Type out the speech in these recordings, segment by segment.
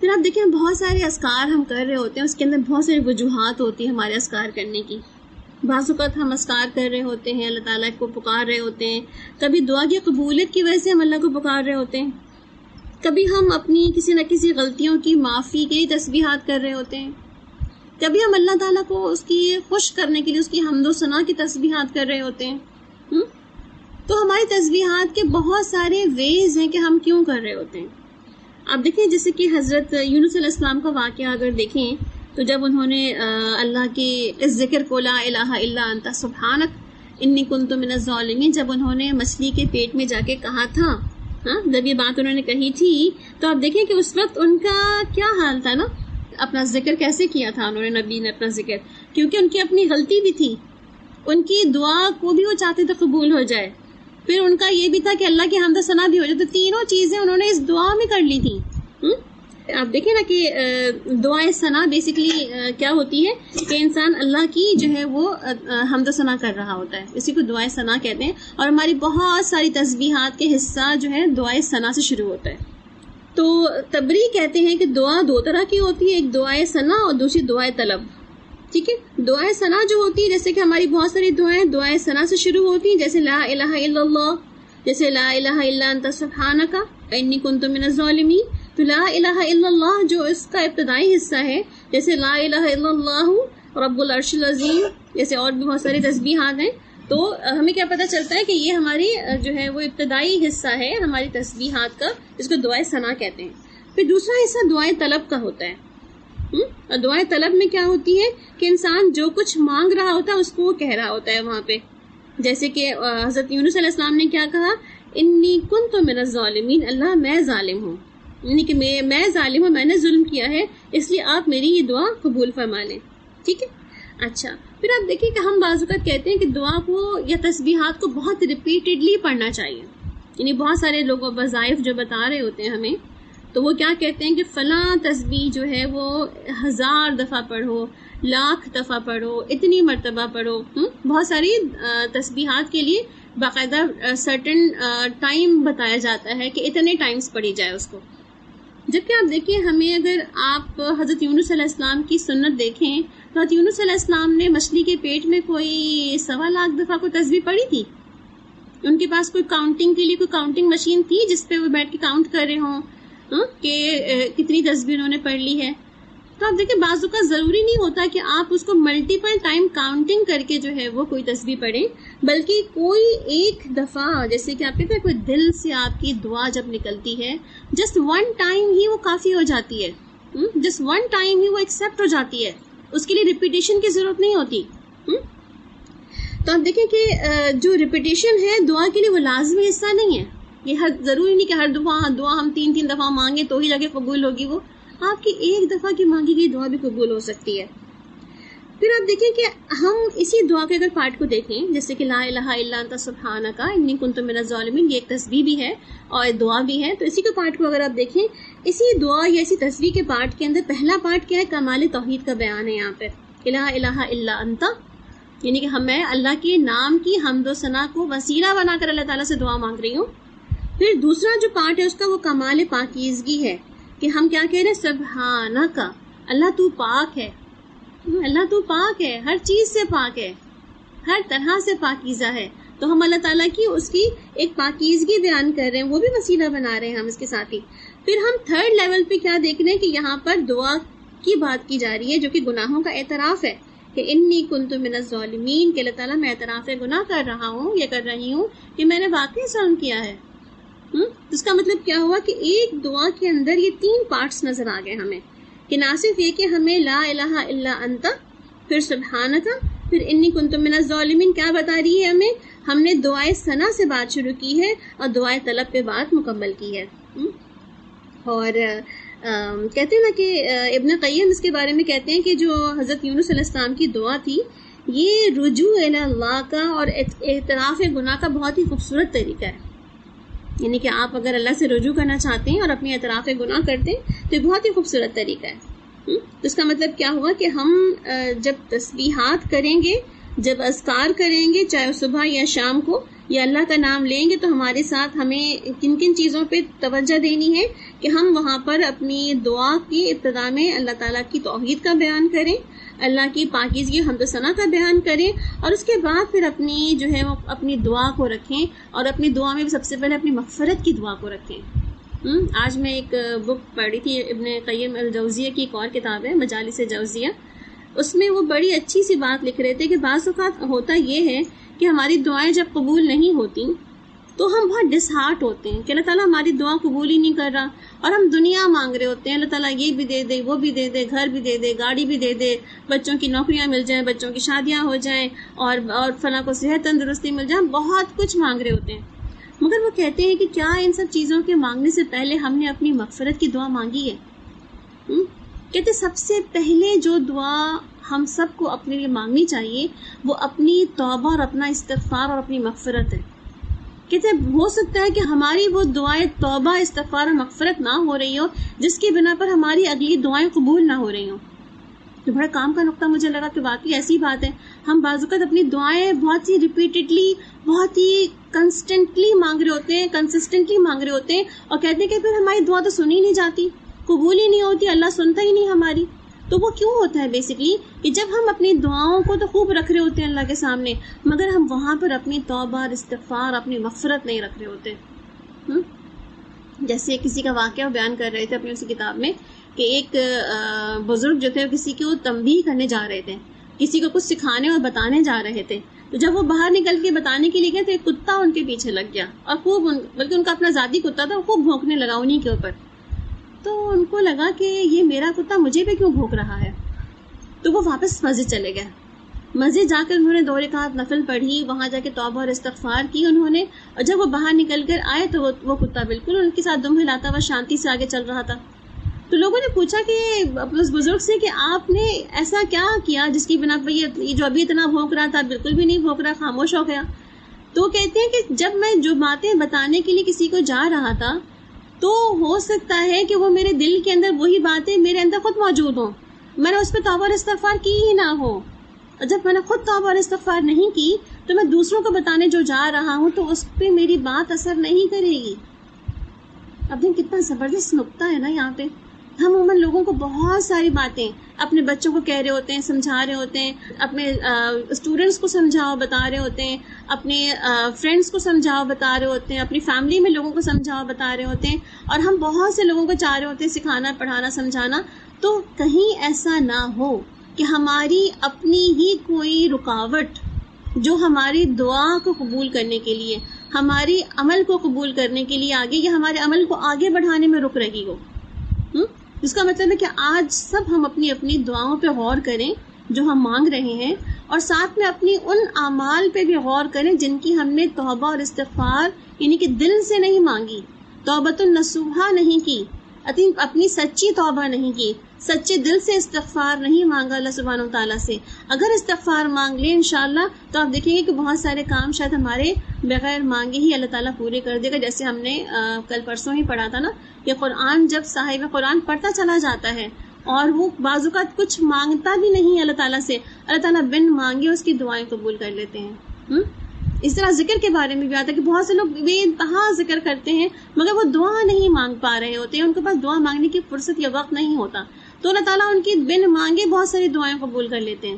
پھر آپ دیکھیں بہت سارے اذکار ہم کر رہے ہوتے ہیں، اس کے اندر بہت ساری وجوہات ہوتی ہیں ہمارے اذکار کرنے کی. بعض اوقات ہم اذکار کر رہے ہوتے ہیں، اللہ تعالیٰ کو پکار رہے ہوتے ہیں، کبھی دعا کی قبولیت کی وجہ سے ہم اللہ کو پکار رہے ہوتے ہیں، کبھی ہم اپنی کسی نہ کسی غلطیوں کی معافی کے لیے تسبیحات کر رہے ہوتے ہیں، کبھی ہم اللہ تعالیٰ کو اس کی خوش کرنے کے لیے اس کی حمد و ثنا کی تسبیحات کر رہے ہوتے ہیں. تو ہماری تسبیحات کے بہت سارے ویز ہیں کہ ہم کیوں کر رہے ہوتے ہیں. آپ دیکھیں جیسے کہ حضرت یونس علیہ السلام کا واقعہ اگر دیکھیں تو جب انہوں نے اللہ کے اس ذکر کو لا الہ الا انت سبحانک انی کنت من الظالمین، جب انہوں نے مچھلی کے پیٹ میں جا کے کہا تھا، جب یہ بات انہوں نے کہی تھی، تو آپ دیکھیں کہ اس وقت ان کا کیا حال تھا نا. اپنا ذکر کیسے کیا تھا انہوں نے، نبی نے اپنا ذکر، کیونکہ ان کی اپنی غلطی بھی تھی، ان کی دعا کو بھی وہ چاہتے تھے قبول ہو جائے، پھر ان کا یہ بھی تھا کہ اللہ کی حمد و ثنا بھی ہو جائے. تو تینوں چیزیں انہوں نے اس دعا میں کر لی تھی. آپ دیکھیں نا کہ دعائے ثنا بیسیکلی کیا ہوتی ہے کہ انسان اللہ کی جو ہے وہ حمد و ثنا کر رہا ہوتا ہے، اسی کو دعائے ثنا کہتے ہیں. اور ہماری بہت ساری تسبیحات کے حصہ جو ہے دعائے ثنا سے شروع ہوتا ہے. تو تبری کہتے ہیں کہ دعا دو طرح کی ہوتی ہے، ایک دعائے ثنا اور دوسری دعائے طلب. ٹھیک ہے، دعائے ثنا جو ہوتی ہے، جیسے کہ ہماری بہت ساری دعائیں دعائے ثنا سے شروع ہوتی ہیں، جیسے لا الہ الا اللہ، جیسے لا الہ الا انت سبحانک انی کنت من الظالمین. تو لا الہ الا اللہ جو اس کا ابتدائی حصہ ہے، جیسے لا الہ الا اللہ رب العرش العظیم، جیسے اور بھی بہت ساری تسبیحات ہیں. تو ہمیں کیا پتہ چلتا ہے کہ یہ ہماری جو ہے وہ ابتدائی حصہ ہے ہماری تسبیحات کا، جس کو دعائے ثنا کہتے ہیں. پھر دوسرا حصہ دعائے طلب کا ہوتا ہے. دعائے طلب میں کیا ہوتی ہے کہ انسان جو کچھ مانگ رہا ہوتا ہے اس کو وہ کہہ رہا ہوتا ہے وہاں پہ. جیسے کہ حضرت یونس علیہ السلام نے کیا کہا، انی کنت من الظالمین، اللہ میں ظالم ہوں، یعنی کہ میں ظالم ہوں، میں نے ظلم کیا ہے، اس لیے آپ میری یہ دعا قبول فرما لیں. ٹھیک ہے. اچھا، پھر آپ دیکھیں کہ ہم بعض اوقات کہتے ہیں کہ دعا کو یا تسبیحات کو بہت ریپیٹڈلی پڑھنا چاہیے. یعنی بہت سارے لوگ وظائف جو بتا رہے ہوتے ہیں ہمیں، تو وہ کیا کہتے ہیں کہ فلاں تسبیح جو ہے وہ 1000 دفعہ پڑھو، 1,00,000 دفعہ پڑھو، اتنی مرتبہ پڑھو. بہت ساری تسبیحات کے لیے باقاعدہ سرٹن ٹائم بتایا جاتا ہے کہ اتنے ٹائمز پڑھی جائے اس کو. جبکہ آپ دیکھیں، ہمیں اگر آپ حضرت یونس علیہ السلام کی سنت دیکھیں تو حضرت یونس علیہ السلام نے مچھلی کے پیٹ میں کوئی 1,00,000 دفعہ کوئی تسبیح پڑھی تھی. ان کے پاس کوئی کاؤنٹنگ کے لیے کوئی کاؤنٹنگ مشین تھی جس پہ وہ بیٹھ کے کاؤنٹ کر رہے ہوں کہ کتنی تسبیح انہوں نے پڑھ لی ہے. تو آپ دیکھیں بعض اوقات ضروری نہیں ہوتا کہ آپ اس کو ملٹیپل ٹائم کاؤنٹنگ کر کے جو ہے وہ کوئی تسبیح پڑھیں، بلکہ کوئی ایک دفعہ، جیسے کہ آپ کہتے ہیں کوئی دل سے آپ کی دعا جب نکلتی ہے، جسٹ ون ٹائم ہی وہ کافی ہو جاتی ہے، جسٹ ون ٹائم ہی وہ ایکسیپٹ ہو جاتی ہے، اس کے لیے ریپیٹیشن کی ضرورت نہیں ہوتی. تو آپ دیکھیں کہ جو ریپیٹیشن ہے دعا کے لیے وہ لازمی حصہ نہیں ہے. یہ ضروری نہیں کہ ہر دعا ہم 3 دفعہ مانگیں تو ہی جا کے قبول ہوگی. وہ آپ کی ایک دفعہ کی مانگی گئی دعا بھی قبول ہو سکتی ہے. پھر آپ دیکھیں کہ ہم اسی دعا کے اگر پارٹ کو دیکھیں، جیسے کہ لا الہ الا انت سبحانک انی کنت من الظالمین، یہ ایک تسبیح بھی ہے اور دعا بھی ہے. تو اسی کے پارٹ کو اگر آپ دیکھیں، اسی دعا یا اسی تسبیح کے پارٹ کے اندر پہلا پارٹ کیا ہے، کمال توحید کا بیان ہے. یہاں پہ لا الہ الا انت، یعنی کہ میں اللہ کے نام کی حمد و ثنا کو وسیلہ بنا کر اللہ تعالیٰ سے دعا مانگ رہی ہوں. پھر دوسرا جو پارٹ ہے اس کا وہ کمال پاکیزگی ہے کہ ہم کیا کہہ رہے ہیں، سبحانک، اللہ تو پاک ہے، اللہ تو پاک ہے، ہر چیز سے پاک ہے، ہر طرح سے پاکیزہ ہے. تو ہم اللہ تعالیٰ کی اس کی ایک پاکیزگی بیان کر رہے ہیں، وہ بھی وسیلہ بنا رہے ہیں ہم اس کے ساتھ ہی. پھر ہم تھرڈ لیول پہ کیا دیکھ رہے ہیں کہ یہاں پر دعا کی بات کی جا رہی ہے جو کہ گناہوں کا اعتراف ہے کہ انی کنت من الظالمین، کہ اللہ تعالیٰ میں اعتراف گناہ کر رہا ہوں یا کر رہی ہوں کہ میں نے واقعی ظلم کیا ہے. اس کا مطلب کیا ہوا کہ ایک دعا کے اندر یہ 3 پارٹس نظر آ گئے ہمیں، کہ نہ صرف یہ کہ ہمیں لا الہ الا انت، پھر سبحانک، پھر انی کنت من الظالمین کیا بتا رہی ہے ہم نے دعائے ثنا سے بات شروع کی ہے اور دعائے طلب پہ بات مکمل کی ہے. اور کہتے ہیں نا کہ ابن قیم اس کے بارے میں کہتے ہیں کہ جو حضرت یونس علیہ السلام کی دعا تھی، یہ رجوع الی اللہ کا اور اعتراف گناہ کا بہت ہی خوبصورت طریقہ ہے. یعنی کہ آپ اگر اللہ سے رجوع کرنا چاہتے ہیں اور اپنی اعتراف گناہ کرتے ہیں تو یہ بہت ہی خوبصورت طریقہ ہے. تو اس کا مطلب کیا ہوا کہ ہم جب تسبیحات کریں گے، جب اذکار کریں گے، چاہے صبح یا شام کو، یا اللہ کا نام لیں گے، تو ہمارے ساتھ ہمیں کن کن چیزوں پہ توجہ دینی ہے کہ ہم وہاں پر اپنی دعا کی ابتدا میں اللہ تعالیٰ کی توحید کا بیان کریں، اللہ کی پاکیزگی حمد و ثنا کا بیان کریں، اور اس کے بعد پھر اپنی جو ہے وہ اپنی دعا کو رکھیں، اور اپنی دعا میں سب سے پہلے اپنی مغفرت کی دعا کو رکھیں۔ آج میں ایک بک پڑھی تھی، ابن قیم الجوزیہ کی ایک اور کتاب ہے مجالس جوزیہ، اس میں وہ بڑی اچھی سی بات لکھ رہے تھے کہ بعض اوقات ہوتا یہ ہے کہ ہماری دعائیں جب قبول نہیں ہوتی تو ہم بہت ڈس ہارٹ ہوتے ہیں کہ اللہ تعالیٰ ہماری دعا قبول ہی نہیں کر رہا، اور ہم دنیا مانگ رہے ہوتے ہیں، اللہ تعالیٰ یہ بھی دے دے، وہ بھی دے دے، گھر بھی دے دے، گاڑی بھی دے دے، بچوں کی نوکریاں مل جائیں، بچوں کی شادیاں ہو جائیں، اور فلاں کو صحت تندرستی مل جائے، ہم بہت کچھ مانگ رہے ہوتے ہیں، مگر وہ کہتے ہیں کہ کیا ان سب چیزوں کے مانگنے سے پہلے ہم نے اپنی مغفرت کی دعا مانگی ہے؟ کہتے سب سے پہلے جو دعا ہم سب کو اپنے لیے مانگنی چاہیے وہ اپنی توبہ اور اپنا استغفار اور اپنی مغفرت ہے۔ کہتے ہو سکتا ہے کہ ہماری وہ دعائیں توبہ، استغفار اور مغفرت نہ ہو رہی ہو، جس کی بنا پر ہماری اگلی دعائیں قبول نہ ہو رہی ہوں۔ تو بڑا کام کا نقطہ مجھے لگا کہ واقعی ایسی بات ہے، ہم بعض اوقات اپنی دعائیں بہت ہی ریپیٹڈلی، بہت ہی کنسٹنٹلی مانگ رہے ہوتے ہیں، کنسسٹنٹلی مانگ رہے ہوتے ہیں، اور کہتے ہیں کہ پھر ہماری دعا تو سنی نہیں جاتی، قبول ہی نہیں ہوتی، اللہ سنتا ہی نہیں ہماری۔ تو وہ کیوں ہوتا ہے بیسکلی کہ جب ہم اپنی دعاؤں کو تو خوب رکھ رہے ہوتے ہیں اللہ کے سامنے، مگر ہم وہاں پر اپنی توبہ اور استغفار، اپنی مغفرت نہیں رکھ رہے ہوتے۔ جیسے کسی کا واقعہ بیان کر رہے تھے اپنی اسی کتاب میں کہ ایک بزرگ جو تھے کسی کو تنبیہ کرنے جا رہے تھے، کسی کو کچھ سکھانے اور بتانے جا رہے تھے، تو جب وہ باہر نکل کے بتانے کے لیے گئے تو ایک کتا ان کے پیچھے لگ گیا، اور خوب بلکہ ان کا اپنا ذاتی کتا تھا، وہ خوب بھونکنے لگا انہی کے اوپر۔ تو ان کو لگا کہ یہ میرا کتا مجھے پہ کیوں بھونک رہا ہے، تو وہ واپس مسجد چلے گئے۔ مسجد جا کر انہوں نے 2 رکعت نفل پڑھی، وہاں جا کے توبہ اور استغفار کی انہوں نے، اور جب وہ باہر نکل کر آئے تو وہ کتا بالکل ان کے ساتھ دم ہلاتا ہوا شانتی سے آگے چل رہا تھا۔ تو لوگوں نے پوچھا کہ اس بزرگ سے کہ آپ نے ایسا کیا کیا جس کی بنا پر یہ جو ابھی اتنا بھونک رہا تھا بالکل بھی نہیں بھونک رہا، خاموش ہو گیا؟ تو کہتے ہیں کہ جب میں جو باتیں بتانے کے لیے کسی کو جا رہا تھا تو ہو سکتا ہے کہ وہ میرے دل کے اندر وہی باتیں میرے اندر خود موجود ہوں، میں نے اس پہ توبہ اور استغفار کی ہی نہ ہو، اور جب میں نے خود توبہ اور استغفار نہیں کی تو میں دوسروں کو بتانے جو جا رہا ہوں تو اس پہ میری بات اثر نہیں کرے گی۔ اب دیکھ کتنا زبردست نقطہ ہے نا یہاں پہ۔ ہم عموماً لوگوں کو بہت ساری باتیں اپنے بچوں کو کہہ رہے ہوتے ہیں، سمجھا رہے ہوتے ہیں، اپنے اسٹوڈنٹس کو سمجھاؤ بتا رہے ہوتے ہیں، اپنے فرینڈس کو سمجھاؤ بتا رہے ہوتے ہیں، اپنی فیملی میں لوگوں کو سمجھاؤ بتا رہے ہوتے ہیں، اور ہم بہت سے لوگوں کو چاہ رہے ہوتے ہیں سکھانا، پڑھانا، سمجھانا۔ تو کہیں ایسا نہ ہو کہ ہماری اپنی ہی کوئی رکاوٹ جو ہماری دعا کو قبول کرنے کے لیے، ہماری عمل کو قبول کرنے کے لیے آگے، یا ہمارے عمل کو آگے بڑھانے میں رک رہی ہو۔ اس کا مطلب ہے کہ آج سب ہم اپنی اپنی دعاؤں پہ غور کریں جو ہم مانگ رہے ہیں، اور ساتھ میں اپنی ان اعمال پہ بھی غور کریں جن کی ہم نے توبہ اور استغفار یعنی کہ دل سے نہیں مانگی، توبۃ النصوحہ نہیں کی، اپنی سچی توبہ نہیں کی، سچے دل سے استغفار نہیں مانگا اللہ سبحانہ و تعالیٰ سے۔ اگر استغفار مانگ لیں انشاءاللہ تو آپ دیکھیں گے کہ بہت سارے کام شاید ہمارے بغیر مانگے ہی اللہ تعالیٰ پورے کر دے گا۔ جیسے ہم نے کل پرسوں ہی پڑھا تھا نا کہ قرآن جب صاحب قرآن پڑھتا چلا جاتا ہے اور وہ بعض اوقات کچھ مانگتا بھی نہیں اللہ تعالیٰ سے، اللہ تعالیٰ بن مانگے اس کی دعائیں قبول کر لیتے ہیں۔ اس طرح ذکر کے بارے میں بھی آتا ہے کہ بہت سے لوگ بے انتہا ذکر کرتے ہیں مگر وہ دعا نہیں مانگ پا رہے ہوتے ہیں، ان کے پاس دعا مانگنے کی فرصت یا وقت نہیں ہوتا، تو اللہ تعالیٰ ان کی بن مانگے بہت ساری دعائیں قبول کر لیتے ہیں۔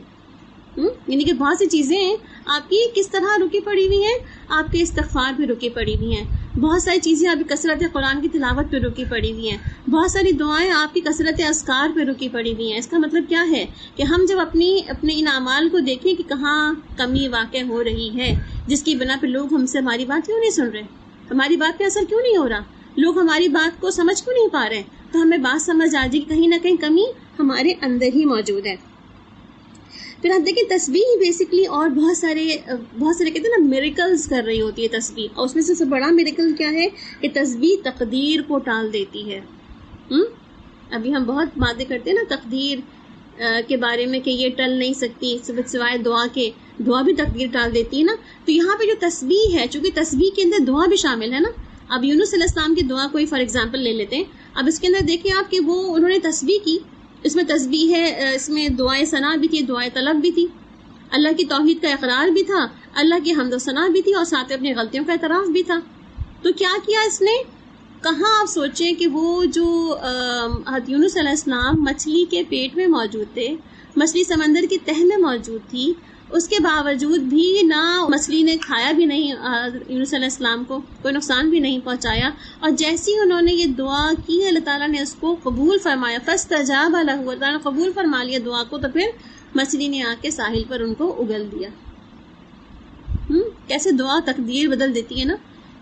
یعنی کہ بہت سی چیزیں ہیں آپ کی کس طرح رکی پڑی ہوئی ہیں، آپ کے استغفار پہ رکی پڑی ہوئی ہیں، بہت ساری چیزیں آپ کی کثرت قرآن کی تلاوت پہ رکی پڑی ہوئی ہیں، بہت ساری دعائیں آپ کی کثرت اذکار پہ رکی پڑی ہوئی ہیں۔ اس کا مطلب کیا ہے کہ ہم جب اپنے ان اعمال کو دیکھیں کہ کہاں کمی واقع ہو رہی ہے جس کی بنا پہ لوگ ہم سے ہماری بات کیوں نہیں سن رہے، ہماری بات پہ اثر کیوں نہیں ہو رہا، لوگ ہماری بات کو سمجھ کیوں نہیں پا رہے، تو ہمیں بات سمجھ آ جائے کہ کہیں نہ کہیں کمی ہمارے اندر ہی موجود ہے۔ پھر آپ دیکھیں تسبیح بیسکلی اور بہت سارے کہتے ہیں نا میریکلز کر رہی ہوتی ہے تسبیح، اور اس میں سے بڑا میریکل کیا ہے کہ تسبیح تقدیر کو ٹال دیتی ہے۔ ابھی ہم بہت باتیں کرتے ہیں نا تقدیر کے بارے میں کہ یہ ٹل نہیں سکتی سوائے دعا کے، دعا بھی تقدیر ٹال دیتی ہے نا۔ تو یہاں پہ جو تسبیح ہے، چونکہ تسبیح کے اندر دعا بھی شامل ہے نا، اب یونس علیہ السلام کی دعا کوئی فار ایگزامپل لے لیتے ہیں، اب اس کے اندر دیکھیں آپ کہ وہ انہوں نے تسبیح کی، اس میں تسبیح ہے، اس میں دعائے ثنا بھی تھی، دعائے طلب بھی تھی، اللہ کی توحید کا اقرار بھی تھا، اللہ کی حمد و ثنا بھی تھی، اور ساتھ اپنی غلطیوں کا اعتراف بھی تھا۔ تو کیا کیا اس نے کہاں آپ سوچیں کہ وہ جو حضرت یونس علیہ السلام مچھلی کے پیٹ میں موجود تھے، مچھلی سمندر کی تہ میں موجود تھی، اس کے باوجود بھی نہ مچھلی نے کھایا بھی نہیں یونس علیہ السلام کو، کوئی نقصان بھی نہیں پہنچایا، اور جیسی انہوں نے یہ دعا کی اللہ تعالیٰ نے اس کو قبول فرمایا، فاستجاب لہ، اللہ تعالیٰ نے قبول فرما لیا دعا کو، تو پھر مچھلی نے آ کے ساحل پر ان کو اگل دیا۔ کیسے دعا تقدیر بدل دیتی ہے نا۔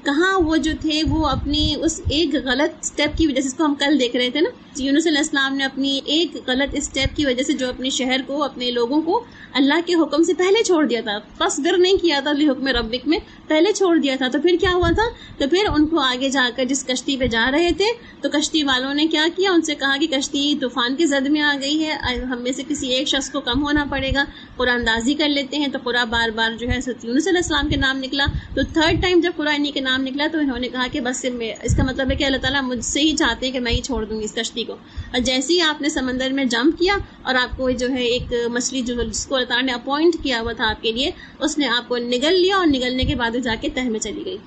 کہاں وہ جو تھے وہ اپنی اس ایک غلط سٹیپ کی وجہ سے، اس کو ہم کل دیکھ رہے تھے نا، یونس علیہ السلام نے اپنی ایک غلط اسٹیپ کی وجہ سے جو اپنے شہر کو، اپنے لوگوں کو اللہ کے حکم سے پہلے چھوڑ دیا تھا، فاصبر نہیں کیا تھا لحکم ربک میں، پہلے چھوڑ دیا تھا، تو پھر کیا ہوا تھا؟ تو پھر ان کو آگے جا کر جس کشتی پہ جا رہے تھے تو کشتی والوں نے کیا کیا، ان سے کہا کہ کشتی طوفان کی زد میں آ گئی ہے، ہم میں سے کسی ایک شخص کو کم ہونا پڑے گا، قرآن اندازی کر لیتے ہیں۔ تو قرآن بار بار جو ہے یونس علیہ السلام کے نام نکلا، تو تھرڈ ٹائم جب قرآن کے نام نکلا تو انہوں نے کہا کہ بس اس کا مطلب ہے کہ اللہ تعالیٰ مجھ سے ہی چاہتے ہیں کہ میں ہی چھوڑ دوں گی اس کشتی کو، اور جیسے ہی آپ نے سمندر میں جمپ کیا اور آپ کو جو ہے ایک مچھلی جس کو اللہ تعالیٰ نے اپوائنٹ کیا ہوا تھا آپ کے لیے، اس نے آپ کو نگل لیا، اور نگلنے کے بعد جا کے تہ میں چلی گئی،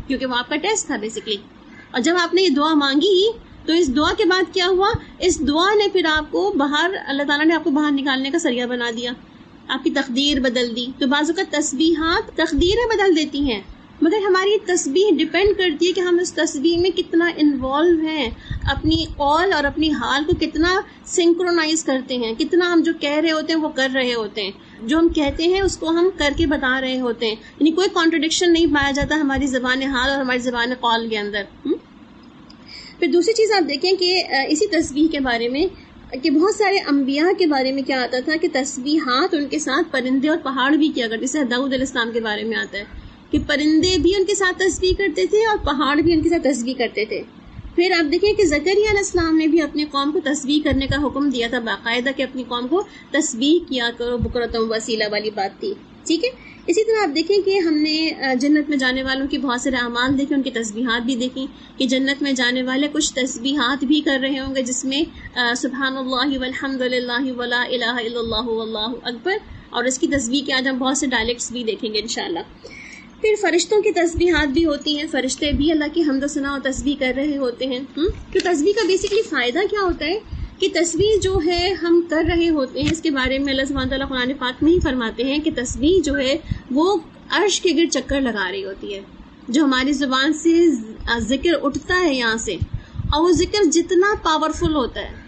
کیونکہ وہ آپ کا ٹیسٹ تھا بیسکلی۔ اور جب آپ نے یہ دعا مانگی ہی تو اس دعا کے بعد کیا ہوا، اس دعا نے پھر آپ کو باہر، اللہ تعالیٰ نے آپ کو باہر نکالنے کا ذریعہ بنا دیا، آپ کی تقدیر بدل دی۔ تو بعض اوقات تسبیحات تقدیریں بدل دیتی ہیں، مگر ہماری تسبیح ڈیپینڈ کرتی ہے کہ ہم اس تسبیح میں کتنا انوالو ہیں، اپنی قول اور اپنی حال کو کتنا سنکرونائز کرتے ہیں، کتنا ہم جو کہہ رہے ہوتے ہیں وہ کر رہے ہوتے ہیں، جو ہم کہتے ہیں اس کو ہم کر کے بتا رہے ہوتے ہیں، یعنی کوئی کانٹرڈکشن نہیں پایا جاتا ہماری زبان حال اور ہماری زبان قول کے اندر۔ پھر دوسری چیز آپ دیکھیں کہ اسی تسبیح کے بارے میں کہ بہت سارے انبیاء کے بارے میں کیا آتا تھا کہ تسبیحات ان کے ساتھ پرندے اور پہاڑ بھی کیا کرتے، جیسے داؤد علیہ السلام کے بارے میں آتا ہے کہ پرندے بھی ان کے ساتھ تسبیح کرتے تھے اور پہاڑ بھی ان کے ساتھ تسبیح کرتے تھے۔ پھر آپ دیکھیں کہ زکریا علیہ السلام نے بھی اپنی قوم کو تسبیح کرنے کا حکم دیا تھا باقاعدہ، کہ اپنی قوم کو تسبیح کیا کرو، بکرتم وسیلہ والی بات تھی، ٹھیک ہے۔ اسی طرح آپ دیکھیں کہ ہم نے جنت میں جانے والوں کی بہت سارے اعمال دیکھے، ان کی تسبیحات بھی دیکھیں کہ جنت میں جانے والے کچھ تسبیحات بھی کر رہے ہوں گے، جس میں سبحان اللہ والحمد للہ ولا الہ الا اللہ واللہ اکبر، اور اس کی تسبیح کے آج ہم بہت سے ڈائلیکٹس بھی دیکھیں گے انشاءاللہ۔ پھر فرشتوں کی تسبیحات بھی ہوتی ہیں، فرشتے بھی اللہ کی حمد و ثنا اور تسبیح کر رہے ہوتے ہیں۔ تو تسبیح کا بیسکلی فائدہ کیا ہوتا ہے کہ تسبیح جو ہے ہم کر رہے ہوتے ہیں، اس کے بارے میں اللہ سبحانہ تعالیٰ قرآن پاک میں ہی فرماتے ہیں کہ تسبیح جو ہے وہ عرش کے گرد چکر لگا رہی ہوتی ہے، جو ہماری زبان سے ذکر اٹھتا ہے یہاں سے، اور وہ ذکر جتنا پاورفل ہوتا ہے،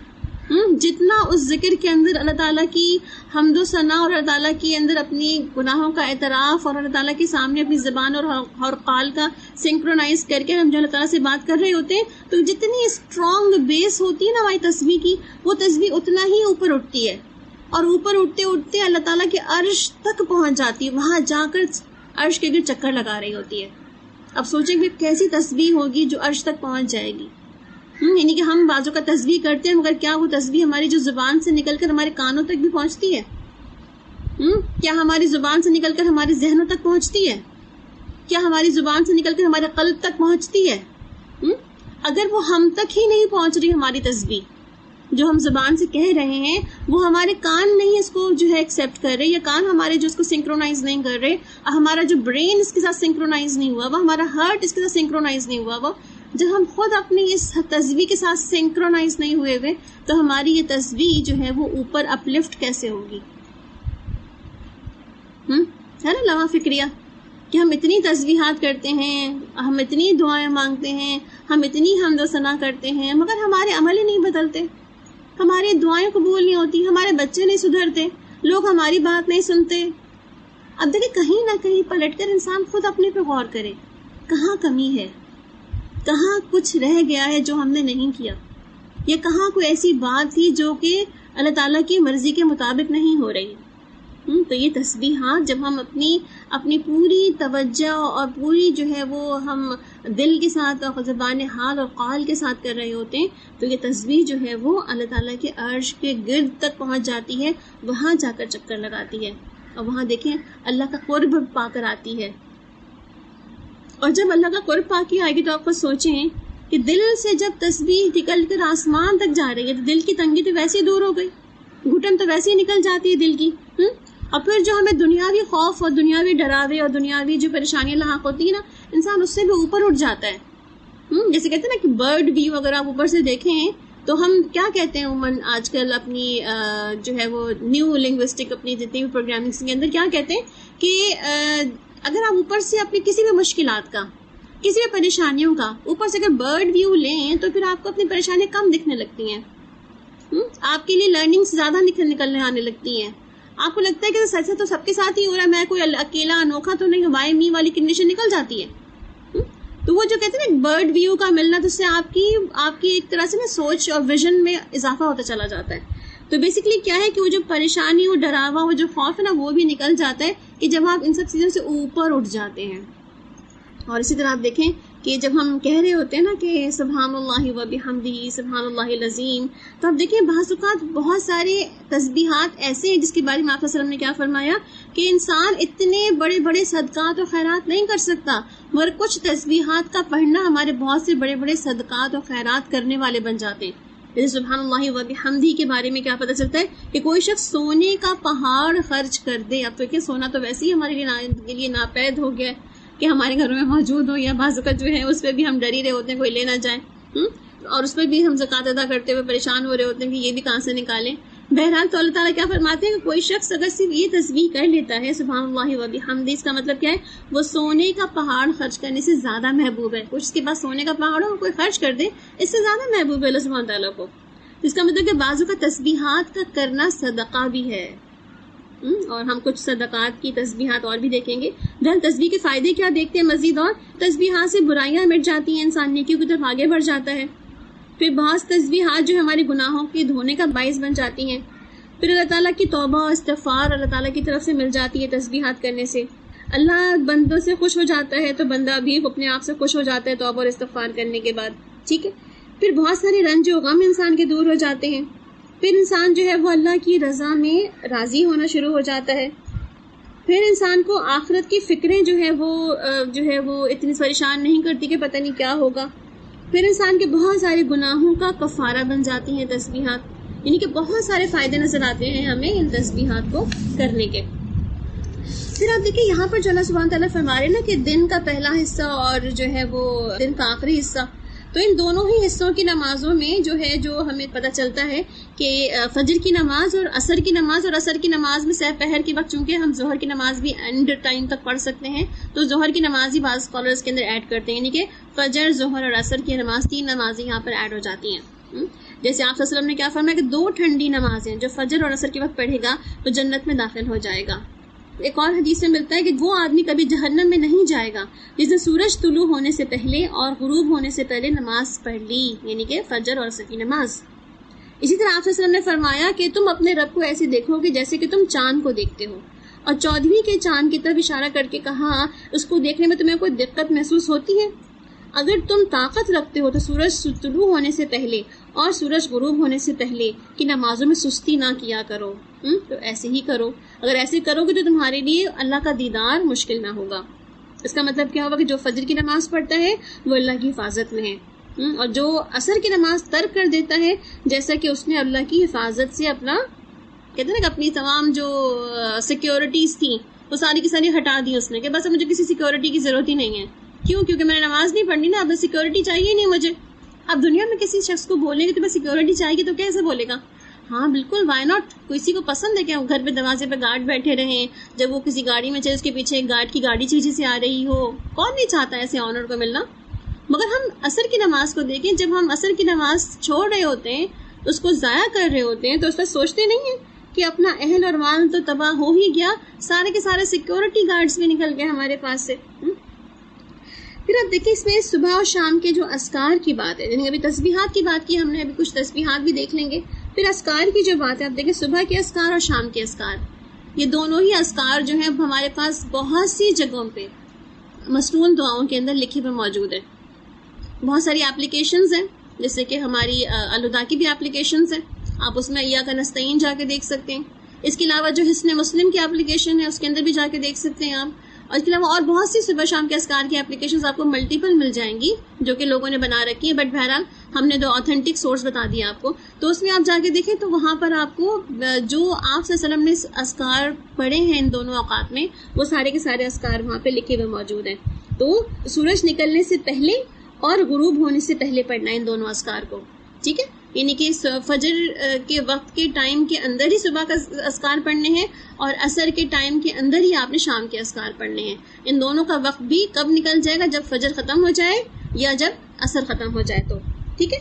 جتنا اس ذکر کے اندر اللہ تعالیٰ کی حمد و ثنا اور اللہ تعالیٰ کے اندر اپنی گناہوں کا اعتراف اور اللہ تعالیٰ کے سامنے اپنی زبان اور قال کا سنکرونائز کر کے ہم جو اللہ تعالیٰ سے بات کر رہے ہوتے ہیں، تو جتنی اسٹرانگ بیس ہوتی ہے نا ہماری تسبیح کی، وہ تسبیح اتنا ہی اوپر اٹھتی ہے، اور اوپر اٹھتے اٹھتے اللہ تعالیٰ کے عرش تک پہنچ جاتی ہے، وہاں جا کر عرش کے گرد چکر لگا رہی ہوتی ہے۔ اب سوچیں کہ کیسی تسبیح ہوگی جو عرش تک پہنچ جائے گی۔ یعنی کہ ہم بازو کا تسبیح کرتے ہیں، مگر کیا وہ تسبیح ہماری جو زبان سے نکل کر ہمارے کانوں تک بھی پہنچتی ہے؟ کیا ہماری زبان سے نکل کر ہمارے ذہنوں تک پہنچتی ہے؟ کیا ہماری زبان سے نکل کر ہمارے قلب تک پہنچتی ہے؟ اگر وہ ہم تک ہی نہیں پہنچ رہی ہماری تسبیح جو ہم زبان سے کہہ رہے ہیں، وہ ہمارے کان نہیں اس کو جو ہے ایکسیپٹ کر رہے، یا کان ہمارے جو اس کو سنکرونائز نہیں کر رہے، ہمارا جو برین اس کے ساتھ سنکرونائز نہیں ہوا وہ، ہمارا ہارٹ اس کے ساتھ سنکرونائز نہیں ہوا وہ، جب ہم خود اپنی اس تسبیح کے ساتھ سنکرونائز نہیں ہوئے ہوئے، تو ہماری یہ تسبیح جو ہے وہ اوپر اپلفٹ کیسے ہوگی؟ ہے نا لمحہ فکریہ کہ ہم اتنی تسبیحات کرتے ہیں، ہم اتنی دعائیں مانگتے ہیں، ہم اتنی حمد و ثنا کرتے ہیں، مگر ہمارے عمل ہی نہیں بدلتے، ہماری دعائیں قبول نہیں ہوتی، ہمارے بچے نہیں سدھرتے، لوگ ہماری بات نہیں سنتے۔ اب دیکھیں کہیں نہ کہیں پلٹ کر انسان خود اپنے پہ غور کرے، کہاں کمی ہے، کہاں کچھ رہ گیا ہے جو ہم نے نہیں کیا، یا کہاں کوئی ایسی بات تھی جو کہ اللہ تعالیٰ کی مرضی کے مطابق نہیں ہو رہی۔ تو یہ تسبیحات جب ہم اپنی پوری توجہ اور پوری جو ہے وہ ہم دل کے ساتھ اور زبان حال اور قال کے ساتھ کر رہے ہوتے ہیں، تو یہ تسبیح جو ہے وہ اللہ تعالیٰ کے عرش کے گرد تک پہنچ جاتی ہے، وہاں جا کر چکر لگاتی ہے، اور وہاں دیکھیں اللہ کا قرب پا کر آتی ہے۔ اور جب اللہ کا قرب پا کے آئے گی تو آپ کو سوچیں کہ دل سے جب تسبیح نکل کر آسمان تک جا رہی ہے تو دل کی تنگی تو ویسے ہی دور ہو گئی، گھٹن تو ویسے ہی نکل جاتی ہے دل کی۔ اور پھر جو ہمیں دنیاوی خوف اور دنیاوی ڈراوے اور دنیاوی جو پریشانیاں لاحق ہوتی ہیں نا، انسان اس سے بھی اوپر اٹھ جاتا ہے، جیسے کہتے ہیں نا کہ برڈ ویو اگر آپ اوپر سے دیکھیں تو ہم کیا کہتے ہیں عموماً آج کل اپنی جو ہے وہ نیو لنگوسٹک اپنی جتنی بھی پروگرامنگ کے اندر کیا کہتے ہیں کہ اگر آپ اوپر سے اپنی کسی بھی مشکلات کا، کسی بھی پریشانیوں کا اوپر سے اگر برڈ ویو لیں تو پھر آپ کو اپنی پریشانیاں کم دکھنے لگتی ہیں، آپ کے لیے لرننگ زیادہ نکلنے آنے لگتی ہیں. آپ کو لگتا ہے کہ سچ تو سب کے ساتھ ہی ہو رہا ہے، میں کوئی اکیلا انوکھا تو نہیں، وائی می والی کنڈیشن نکل جاتی ہے. تو وہ جو کہتے ہیں نا برڈ ویو کا ملنا، تو اس سے آپ کی ایک طرح سے نا سوچ اور ویژن میں اضافہ ہوتا چلا جاتا ہے. تو بیسیکلی کیا ہے کہ وہ جو پریشانی، وہ ڈراوا، وہ جو خوف ہے نا، وہ بھی نکل جاتا ہے کہ جب آپ ان سب چیزوں سے اوپر اٹھ جاتے ہیں. اور اسی طرح آپ دیکھیں کہ جب ہم کہہ رہے ہوتے ہیں نا کہ سبحان اللہ و بحمدہ سبحان اللہ العظیم، تو آپ دیکھیں بعض اوقات بہت سارے تسبیحات ایسے ہیں جس کے بارے میں آپ صلی اللہ علیہ وسلم نے کیا فرمایا کہ انسان اتنے بڑے بڑے صدقات اور خیرات نہیں کر سکتا، مگر کچھ تسبیحات کا پڑھنا ہمارے بہت سے بڑے بڑے صدقات اور خیرات کرنے والے بن جاتے ہیں. جیسے سبحان اللہ و بحمدہ کے بارے میں کیا پتہ چلتا ہے کہ کوئی شخص سونے کا پہاڑ خرچ کر دے. اب تو کیا سونا تو ویسے ہی ہمارے لیے ناپید ہو گیا ہے کہ ہمارے گھروں میں موجود ہو، یا بعض اوقات جو ہے اس پہ بھی ہم ڈر ہی رہے ہوتے ہیں کوئی لے نہ جائے، اور اس پہ بھی ہم زکوٰۃ ادا کرتے ہوئے پریشان ہو رہے ہوتے ہیں کہ یہ بھی کہاں سے نکالیں. بہرحال تو اللہ تعالیٰ کیا فرماتے ہیں کہ کوئی شخص اگر صرف یہ تسبیح کر لیتا ہے سبحان اللہ و بحمدہ، اس کا مطلب کیا ہے، وہ سونے کا پہاڑ خرچ کرنے سے زیادہ محبوب ہے. کچھ اس کے پاس سونے کا پہاڑ ہو، کوئی خرچ کر دے، اس سے زیادہ محبوب ہے اللہ سبحانہ تعالیٰ کو. اس کا مطلب کہ بعضوں کا تسبیحات کا کرنا صدقہ بھی ہے. اور ہم کچھ صدقات کی تسبیحات اور بھی دیکھیں گے. بہرحال تسبیح کے فائدے کیا دیکھتے ہیں مزید، اور تسبیحات سے برائیاں مٹ جاتی ہیں، انسان نیکیوں کی طرف آگے بڑھ جاتا ہے. پھر بعض تسبیحات جو ہمارے گناہوں کے دھونے کا باعث بن جاتی ہیں. پھر اللہ تعالیٰ کی توبہ و استغفار اللہ تعالیٰ کی طرف سے مل جاتی ہے تسبیحات کرنے سے. اللہ بندوں سے خوش ہو جاتا ہے تو بندہ بھی اپنے آپ سے خوش ہو جاتا ہے توبہ اور استغفار کرنے کے بعد. ٹھیک ہے. پھر بہت سارے رنج و غم انسان کے دور ہو جاتے ہیں. پھر انسان جو ہے وہ اللہ کی رضا میں راضی ہونا شروع ہو جاتا ہے. پھر انسان کو آخرت کی فکریں جو ہے وہ اتنی پریشان نہیں کرتی کہ پتہ نہیں کیا ہوگا. پھر انسان کے بہت سارے گناہوں کا کفارہ بن جاتی ہیں تسبیحات. یعنی کہ بہت سارے فائدے نظر آتے ہیں ہمیں ان تسبیحات کو کرنے کے. پھر آپ دیکھیں یہاں پر جو اللہ سبحانہ تعالیٰ فرما رہے ہیں نا کہ دن کا پہلا حصہ اور جو ہے وہ دن کا آخری حصہ، تو ان دونوں ہی حصوں کی نمازوں میں جو ہمیں پتہ چلتا ہے کہ فجر کی نماز اور عصر کی نماز، اور عصر کی نماز میں سہ پہر کے وقت چونکہ ہم ظہر کی نماز بھی اینڈ ٹائم تک پڑھ سکتے ہیں، تو ظہر کی نماز ہی بعض اسکالرز کے اندر ایڈ کرتے ہیں، یعنی کہ فجر، ظہر اور عصر کی نماز 3 نمازیں یہاں پر ایڈ ہو جاتی ہیں. جیسے آپ صلی اللہ علیہ وسلم نے کیا فرمایا کہ 2 ٹھنڈی نمازیں جو فجر اور عصر کے وقت پڑھے گا تو جنت میں داخل ہو جائے گا. ایک اور حدیث میں ملتا ہے کہ وہ آدمی کبھی جہنم میں نہیں جائے گا جس نے سورج طلوع ہونے سے پہلے اور غروب ہونے سے پہلے نماز پڑھ لی، یعنی کہ فجر اور عصر کی نماز. اسی طرح آپ صلی اللہ علیہ وسلم نے فرمایا کہ تم اپنے رب کو ایسے دیکھو گے جیسے کہ تم چاند کو دیکھتے ہو، اور 14ویں کے چاند کی طرف اشارہ کر کے کہا اس کو دیکھنے میں تمہیں کوئی دقت محسوس ہوتی ہے؟ اگر تم طاقت رکھتے ہو تو سورج طلوع ہونے سے پہلے اور سورج غروب ہونے سے پہلے کی نمازوں میں سستی نہ کیا کرو. تو ایسے ہی کرو. اگر ایسے کرو گے تو تمہارے لیے اللہ کا دیدار مشکل نہ ہوگا. اس کا مطلب کیا ہوگا کہ جو فجر کی نماز پڑھتا ہے وہ اللہ کی حفاظت میں ہے، اور جو عصر کی نماز ترک کر دیتا ہے جیسا کہ اس نے اللہ کی حفاظت سے اپنا کہتے ہیں نا کہ اپنی تمام جو سیکیورٹیز تھیں وہ ساری کی ساری ہٹا دی اس نے، کہ بس مجھے کسی سیکیورٹی کی ضرورت ہی نہیں ہے. کیوں؟ کیونکہ میں نے نماز نہیں پڑھنی نا، اب سیکیورٹی چاہیے نہیں مجھے. اب دنیا میں کسی شخص کو بولیں گے تو بس سیکیورٹی چاہیے تو کیسے بولے گا؟ ہاں بالکل، وائی ناٹ. کسی کو پسند ہے کہ گھر پہ دروازے پہ گارڈ بیٹھے رہیں، جب وہ کسی گاڑی میں چلے اس کے پیچھے ایک گارڈ کی گاڑی چیزی سے آ رہی ہو. کون نہیں چاہتا ایسے آنر کو ملنا؟ مگر ہم عصر کی نماز کو دیکھیں، جب ہم عصر کی نماز چھوڑ رہے ہوتے ہیں، اس کو ضائع کر رہے ہوتے ہیں، تو اس پر سوچتے نہیں ہیں کہ اپنا اہل اور مال تو تباہ ہو ہی گیا، سارے کے سارے سیکیورٹی گارڈز بھی نکل گئے ہمارے پاس سے. پھر اب دیکھیں اس میں صبح اور شام کے جو اذکار کی بات ہے، یعنی ابھی تسبیحات کی بات کی ہم نے، ابھی کچھ تسبیحات بھی دیکھ لیں گے. پھر اذکار کی جو بات ہے، اب دیکھیں صبح کے اذکار اور شام کے اذکار، یہ دونوں ہی اذکار جو ہیں ہمارے پاس بہت سی جگہوں پہ مسنون دعاؤں کے اندر لکھی ہوئے موجود ہے. بہت ساری اپلیکیشنز ہیں، جیسے کہ ہماری الہدا کی بھی اپلیکیشنز ہیں، آپ اس میں ایاک نستعین جا کے دیکھ سکتے ہیں. اس کے علاوہ جو حسن مسلم کی اپلیکیشن ہے اس کے اندر بھی جا کے دیکھ سکتے ہیں آپ. اور اس کے علاوہ اور بہت سی صبح شام کے اذکار کی اپلیکیشنز آپ کو ملٹیپل مل جائیں گی جو کہ لوگوں نے بنا رکھی ہیں. بٹ بہرحال ہم نے جو آتھینٹک سورس بتا دیا آپ کو، تو اس میں آپ جا کے دیکھیں تو وہاں پر آپ کو جو آپ صلی اللہ علیہ وسلم نے اذکار پڑھے ہیں ان دونوں اوقات میں، وہ سارے کے سارے اذکار وہاں پہ لکھے ہوئے موجود ہیں. تو سورج نکلنے سے پہلے اور غروب ہونے سے پہلے پڑھنا ہے ان دونوں اذکار کو، ٹھیک ہے؟ یعنی کہ فجر کے وقت کے ٹائم کے اندر ہی صبح کا اذکار پڑھنے ہیں، اور عصر کے ٹائم کے اندر ہی آپ نے شام کے اذکار پڑھنے ہیں۔ ان دونوں کا وقت بھی کب نکل جائے گا؟ جب فجر ختم ہو جائے یا جب عصر ختم ہو جائے تو، ٹھیک ہے؟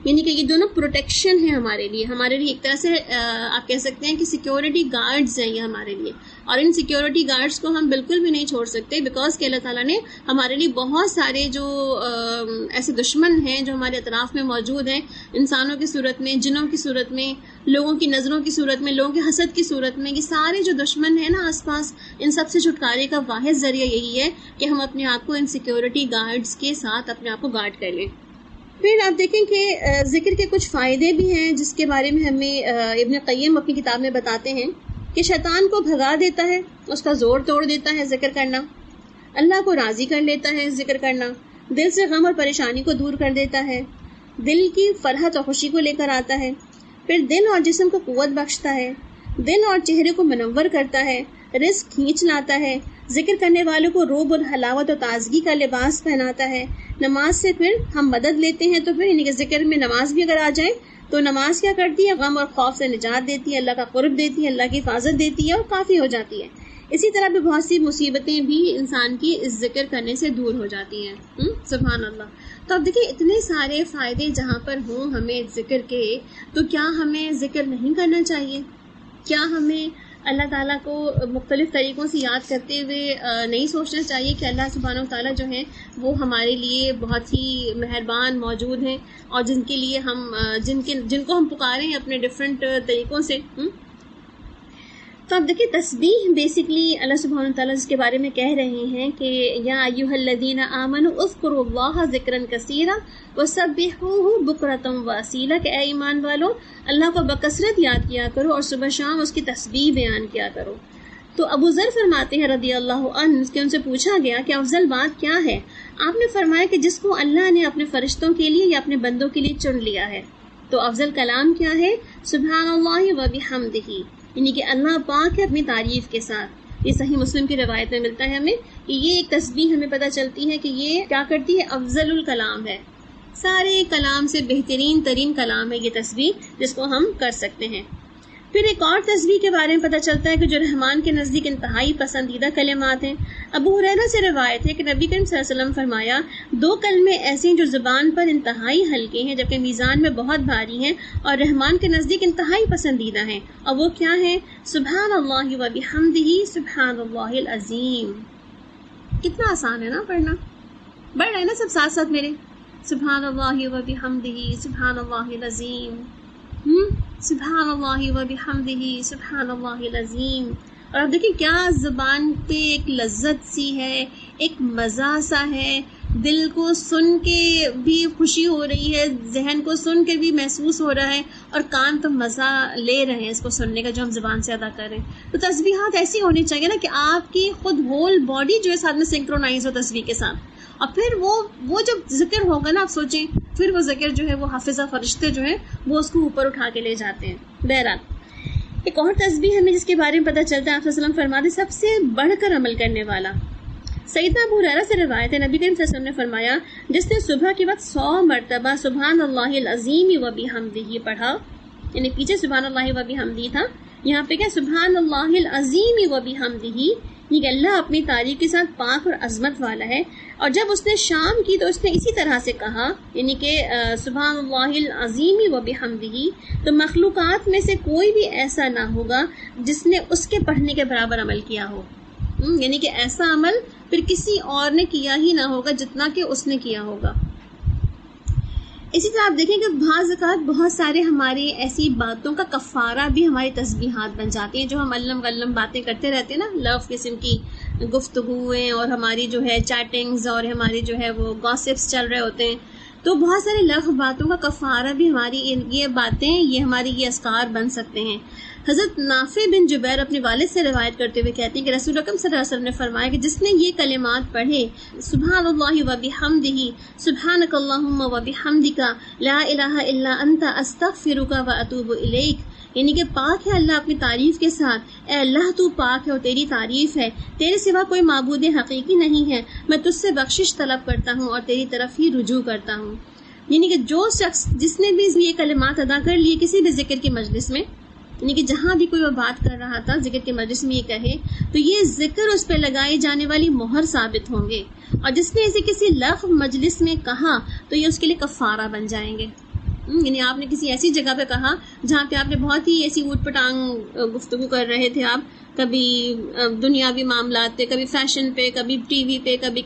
یعنی کہ یہ دونوں پروٹیکشن ہے ہمارے لیے ایک طرح سے آپ کہہ سکتے ہیں کہ سیکیورٹی گارڈز ہیں یہ ہمارے لیے، اور ان سیکیورٹی گارڈز کو ہم بالکل بھی نہیں چھوڑ سکتے، بیکاز کہ اللہ تعالیٰ نے ہمارے لیے بہت سارے جو ایسے دشمن ہیں جو ہمارے اطراف میں موجود ہیں، انسانوں کی صورت میں، جنوں کی صورت میں، لوگوں کی نظروں کی صورت میں، لوگوں کے حسد کی صورت میں، یہ سارے جو دشمن ہیں نا آس پاس، ان سب سے چھٹکارے کا واحد ذریعہ یہی ہے کہ ہم اپنے آپ کو ان سیکیورٹی گارڈز کے ساتھ اپنے آپ کو گارڈ کر لیں۔ پھر آپ دیکھیں کہ ذکر کے کچھ فائدے بھی ہیں جس کے بارے میں ہمیں ابن قیم اپنی کتاب میں بتاتے ہیں کہ شیطان کو بھگا دیتا ہے، اس کا زور توڑ دیتا ہے ذکر کرنا، اللہ کو راضی کر لیتا ہے ذکر کرنا، دل سے غم اور پریشانی کو دور کر دیتا ہے، دل کی فرحت اور خوشی کو لے کر آتا ہے، پھر دل اور جسم کو قوت بخشتا ہے، دل اور چہرے کو منور کرتا ہے، رزق کھینچ لاتا ہے، ذکر کرنے والوں کو روب اور حلاوت اور تازگی کا لباس پہناتا ہے۔ نماز سے پھر ہم مدد لیتے ہیں، تو پھر یعنی کہ ذکر میں نماز بھی اگر آ جائے تو نماز کیا کرتی ہے؟ غم اور خوف سے نجات دیتی ہے، اللہ کا قرب دیتی ہے، اللہ کی حفاظت دیتی ہے اور کافی ہو جاتی ہے۔ اسی طرح بھی بہت سی مصیبتیں بھی انسان کی اس ذکر کرنے سے دور ہو جاتی ہیں۔ سبحان اللہ۔ تو اب دیکھیں اتنے سارے فائدے جہاں پر ہوں ہمیں ذکر کے، تو کیا ہمیں ذکر نہیں کرنا چاہیے؟ کیا ہمیں اللہ تعالیٰ کو مختلف طریقوں سے یاد کرتے ہوئے نہیں سوچنا چاہیے کہ اللہ سبحانہ و تعالیٰ جو ہیں وہ ہمارے لیے بہت ہی مہربان موجود ہیں، اور جن کے لیے ہم جن کو ہم پکارے ہیں اپنے ڈفرینٹ طریقوں سے۔ تو اب دیکھیں تسبیح بیسکلی اللہ سبحانہ وتعالیٰ اس کے بارے میں کہہ رہے ہیں کہ یا ایھا الذین آمنوا اذکروا اللہ ذکرا کثیرا وسبحوہ بکرۃ واصیلا، کہ اے ایمان والو اللہ کو بکثرت یاد کیا کرو اور صبح شام اس کی تسبیح بیان کیا کرو۔ تو ابو ذر فرماتے ہیں رضی اللہ عنہ کہ ان سے پوچھا گیا کہ افضل بات کیا ہے؟ آپ نے فرمایا کہ جس کو اللہ نے اپنے فرشتوں کے لیے یا اپنے بندوں کے لیے چن لیا ہے۔ تو افضل کلام کیا ہے؟ سبحان اللہ و بحمدہ، یعنی کہ اللہ پاک ہے اپنی تعریف کے ساتھ۔ یہ صحیح مسلم کی روایت میں ملتا ہے ہمیں کہ یہ ایک تسبیح ہمیں پتہ چلتی ہے کہ یہ کیا کرتی ہے؟ افضل الکلام ہے، سارے کلام سے بہترین ترین کلام ہے یہ تسبیح جس کو ہم کر سکتے ہیں۔ پھر ایک اور تسبیح کے بارے میں پتہ چلتا ہے کہ جو رحمان کے نزدیک انتہائی پسندیدہ کلمات ہیں۔ ابو ہریرہ سے روایت ہے کہ نبی کریم صلی اللہ علیہ وسلم فرمایا، دو کلمے ایسے ہیں جو زبان پر انتہائی ہلکے ہیں جبکہ میزان میں بہت بھاری ہیں اور رحمان کے نزدیک انتہائی پسندیدہ ہیں، اور وہ کیا ہیں؟ سبحان اللہ و بحمدہ سبحان اللہ العظیم۔ کتنا آسان ہے نا پڑھنا، پڑھ رہے ہیں نا سب ساتھ ساتھ میرے؟ سبحان اللہ و بحمدہ سبحان اللہ العظیم، سبحان اللہ و بحمدہ سبحان اللہ العظیم۔ اور اب دیکھیں کیا زبان پہ ایک لذت سی ہے، ایک مزہ سا ہے، دل کو سن کے بھی خوشی ہو رہی ہے، ذہن کو سن کے بھی محسوس ہو رہا ہے، اور کان تو مزہ لے رہے ہیں اس کو سننے کا جو ہم زبان سے ادا کر رہے ہیں۔ تو تسبیحات ایسی ہونی چاہیے نا کہ آپ کی خود ہول باڈی جو ہے ساتھ میں سنکرونائز ہو تسبیح کے ساتھ، اور پھر وہ جب ذکر ہوگا نا، آپ سوچیں پھر وہ ذکر جو ہے وہ حافظہ فرشتے جو ہیں وہ اس کو اوپر اٹھا کے لے جاتے ہیں۔ بہرحال ایک اور تسبیح ہمیں جس کے بارے میں پتہ چلتا ہے، آپ صلی اللہ علیہ وسلم فرماتے سب سے بڑھ کر عمل کرنے والا۔ سیدنا ابو ہریرہ سے روایت ہے، نبی کریم صلی اللہ علیہ وسلم نے فرمایا، جس نے صبح کے وقت 100 مرتبہ سبحان اللہ العظیم و بحمدہ پڑھا، یعنی پیچھے سبحان اللہ و بحمدہ تھا، یہاں پہ کیا؟ سبحان اللہ العظیم و بحمدہ، یہ کہ اللہ اپنی تعریف کے ساتھ پاک اور عظمت والا ہے۔ اور جب اس نے شام کی تو اس نے اسی طرح سے کہا، یعنی کہ سبحان اللہ العظیم و بحمدہ، تو مخلوقات میں سے کوئی بھی ایسا نہ ہوگا جس نے اس کے پڑھنے کے برابر عمل کیا ہو، یعنی کہ ایسا عمل پھر کسی اور نے کیا ہی نہ ہوگا جتنا کہ اس نے کیا ہوگا۔ اسی طرح آپ دیکھیں کہ بعض اوقات بہت سارے ہماری ایسی باتوں کا کفارہ بھی ہماری تسبیحات بن جاتی ہیں، جو ہم علم غلم باتیں کرتے رہتے ہیں نا، لو قسم کی گفتگویں اور ہماری جو ہے چیٹنگز اور ہماری جو ہے وہ گاسپس چل رہے ہوتے ہیں، تو بہت سارے لغو باتوں کا کفارہ بھی ہماری یہ باتیں، یہ ہماری یہ اذکار بن سکتے ہیں۔ حضرت نافع بن جبیر اپنے والد سے روایت کرتے ہوئے کہتے ہیں کہ رسول اکرم صلی اللہ علیہ وسلم نے فرمایا کہ جس نے یہ کلمات پڑھے سبحان اللہ و بحمدہ سبحانک اللہم و بحمدک لا الہ الا انت استغفرک و اتوب الیک، یعنی کہ پاک ہے اللہ اپنی تعریف کے ساتھ، اے اللہ تو پاک ہے اور تیری تعریف ہے، تیرے سوا کوئی معبود حقیقی نہیں ہے، میں تجھ سے بخشش طلب کرتا ہوں اور تیری طرف ہی رجوع کرتا ہوں۔ یعنی کہ جو شخص جس نے بھی یہ کلمات ادا کر لیے کسی بھی ذکر کی مجلس میں، یعنی کہ جہاں بھی کوئی وہ بات کر رہا تھا ذکر کے مجلس میں یہ کہے تو یہ ذکر اس پہ لگائی جانے والی مہر ثابت ہوں گے، اور جس نے اسے کسی لغو مجلس میں کہا تو یہ اس کے لیے کفارہ بن جائیں گے۔ یعنی آپ نے کسی ایسی جگہ پہ کہا جہاں پہ آپ نے بہت ہی ایسی اوٹ پٹانگ گفتگو کر رہے تھے، آپ کبھی دنیاوی معاملات پہ، کبھی فیشن پہ، کبھی ٹی وی پہ، کبھی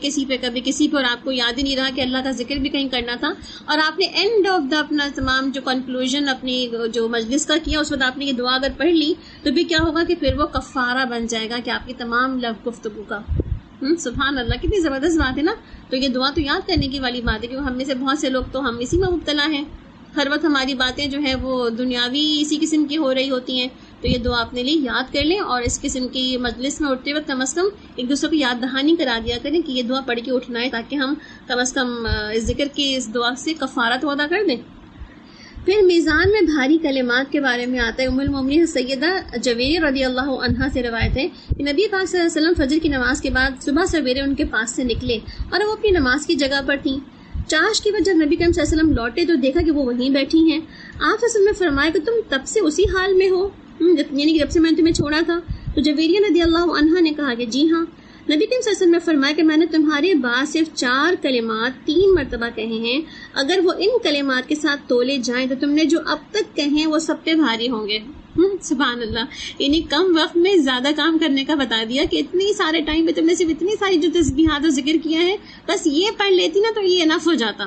کسی پہ، اور آپ کو یاد ہی نہیں رہا کہ اللہ کا ذکر بھی کہیں کرنا تھا، اور آپ نے اینڈ آف دا اپنا تمام جو کنکلوژن اپنی جو مجلس کا کیا اس وقت آپ نے یہ دعا اگر پڑھ لی تو بھی کیا ہوگا کہ پھر وہ کفارہ بن جائے گا کہ آپ کی تمام لفظ گفتگو کا۔ سبحان اللہ، کتنی زبردست بات ہے نا۔ تو یہ دعا تو یاد کرنے کی والی بات ہے، کیونکہ ہم میں سے بہت سے لوگ تو ہم اسی میں مبتلا ہیں، ہر وقت ہماری باتیں جو ہیں وہ دنیاوی اسی قسم کی ہو رہی ہوتی ہیں۔ تو یہ دعا اپنے لیے یاد کر لیں، اور اس قسم کی مجلس میں اٹھتے وقت کم از کم ایک دوسرے کو یاد دہانی کرا دیا کریں کہ یہ دعا پڑھ کے اٹھنا ہے، تاکہ ہم کم از کم اس ذکر کی اس دعا سے کفارہ تو ادا کر دیں۔ پھر میزان میں بھاری کلمات کے بارے میں آتا ہے۔ ام المومنین سیدہ جویریہ رضی اللہ عنہا سے روایت ہے کہ نبی پاک صلی اللہ علیہ وسلم فجر کی نماز کے بعد صبح سویرے ان کے پاس سے نکلے اور وہ اپنی نماز کی جگہ پر تھیں۔ چاش کے بعد جب نبی کریم صلی اللہ علیہ وسلم لوٹے تو دیکھا کہ وہ وہیں بیٹھی ہیں۔ آپ صلی اللہ علیہ وسلم نے فرمایا کہ تم تب سے اسی حال میں ہو، یعنی کہ جب سے میں نے تمہیں چھوڑا تھا؟ تو جویریہ رضی اللہ عنہا نے کہا کہ جی ہاں۔ نبی کریم صلی اللہ علیہ وسلم نے فرمایا کہ میں نے تمہارے بعد صرف 4 کلمات 3 مرتبہ کہے ہیں، اگر وہ ان کلمات کے ساتھ تولے جائیں تو تم نے جو اب تک کہیں وہ سب پہ بھاری ہوں گے۔ سبحان اللہ، یعنی کم وقت میں زیادہ کام کرنے کا بتا دیا کہ اتنی سارے ٹائم پہ تم نے صرف اتنی ساری جو تسبیحات و ذکر کیا ہے بس یہ پڑھ لیتی نا تو یہ انف ہو جاتا۔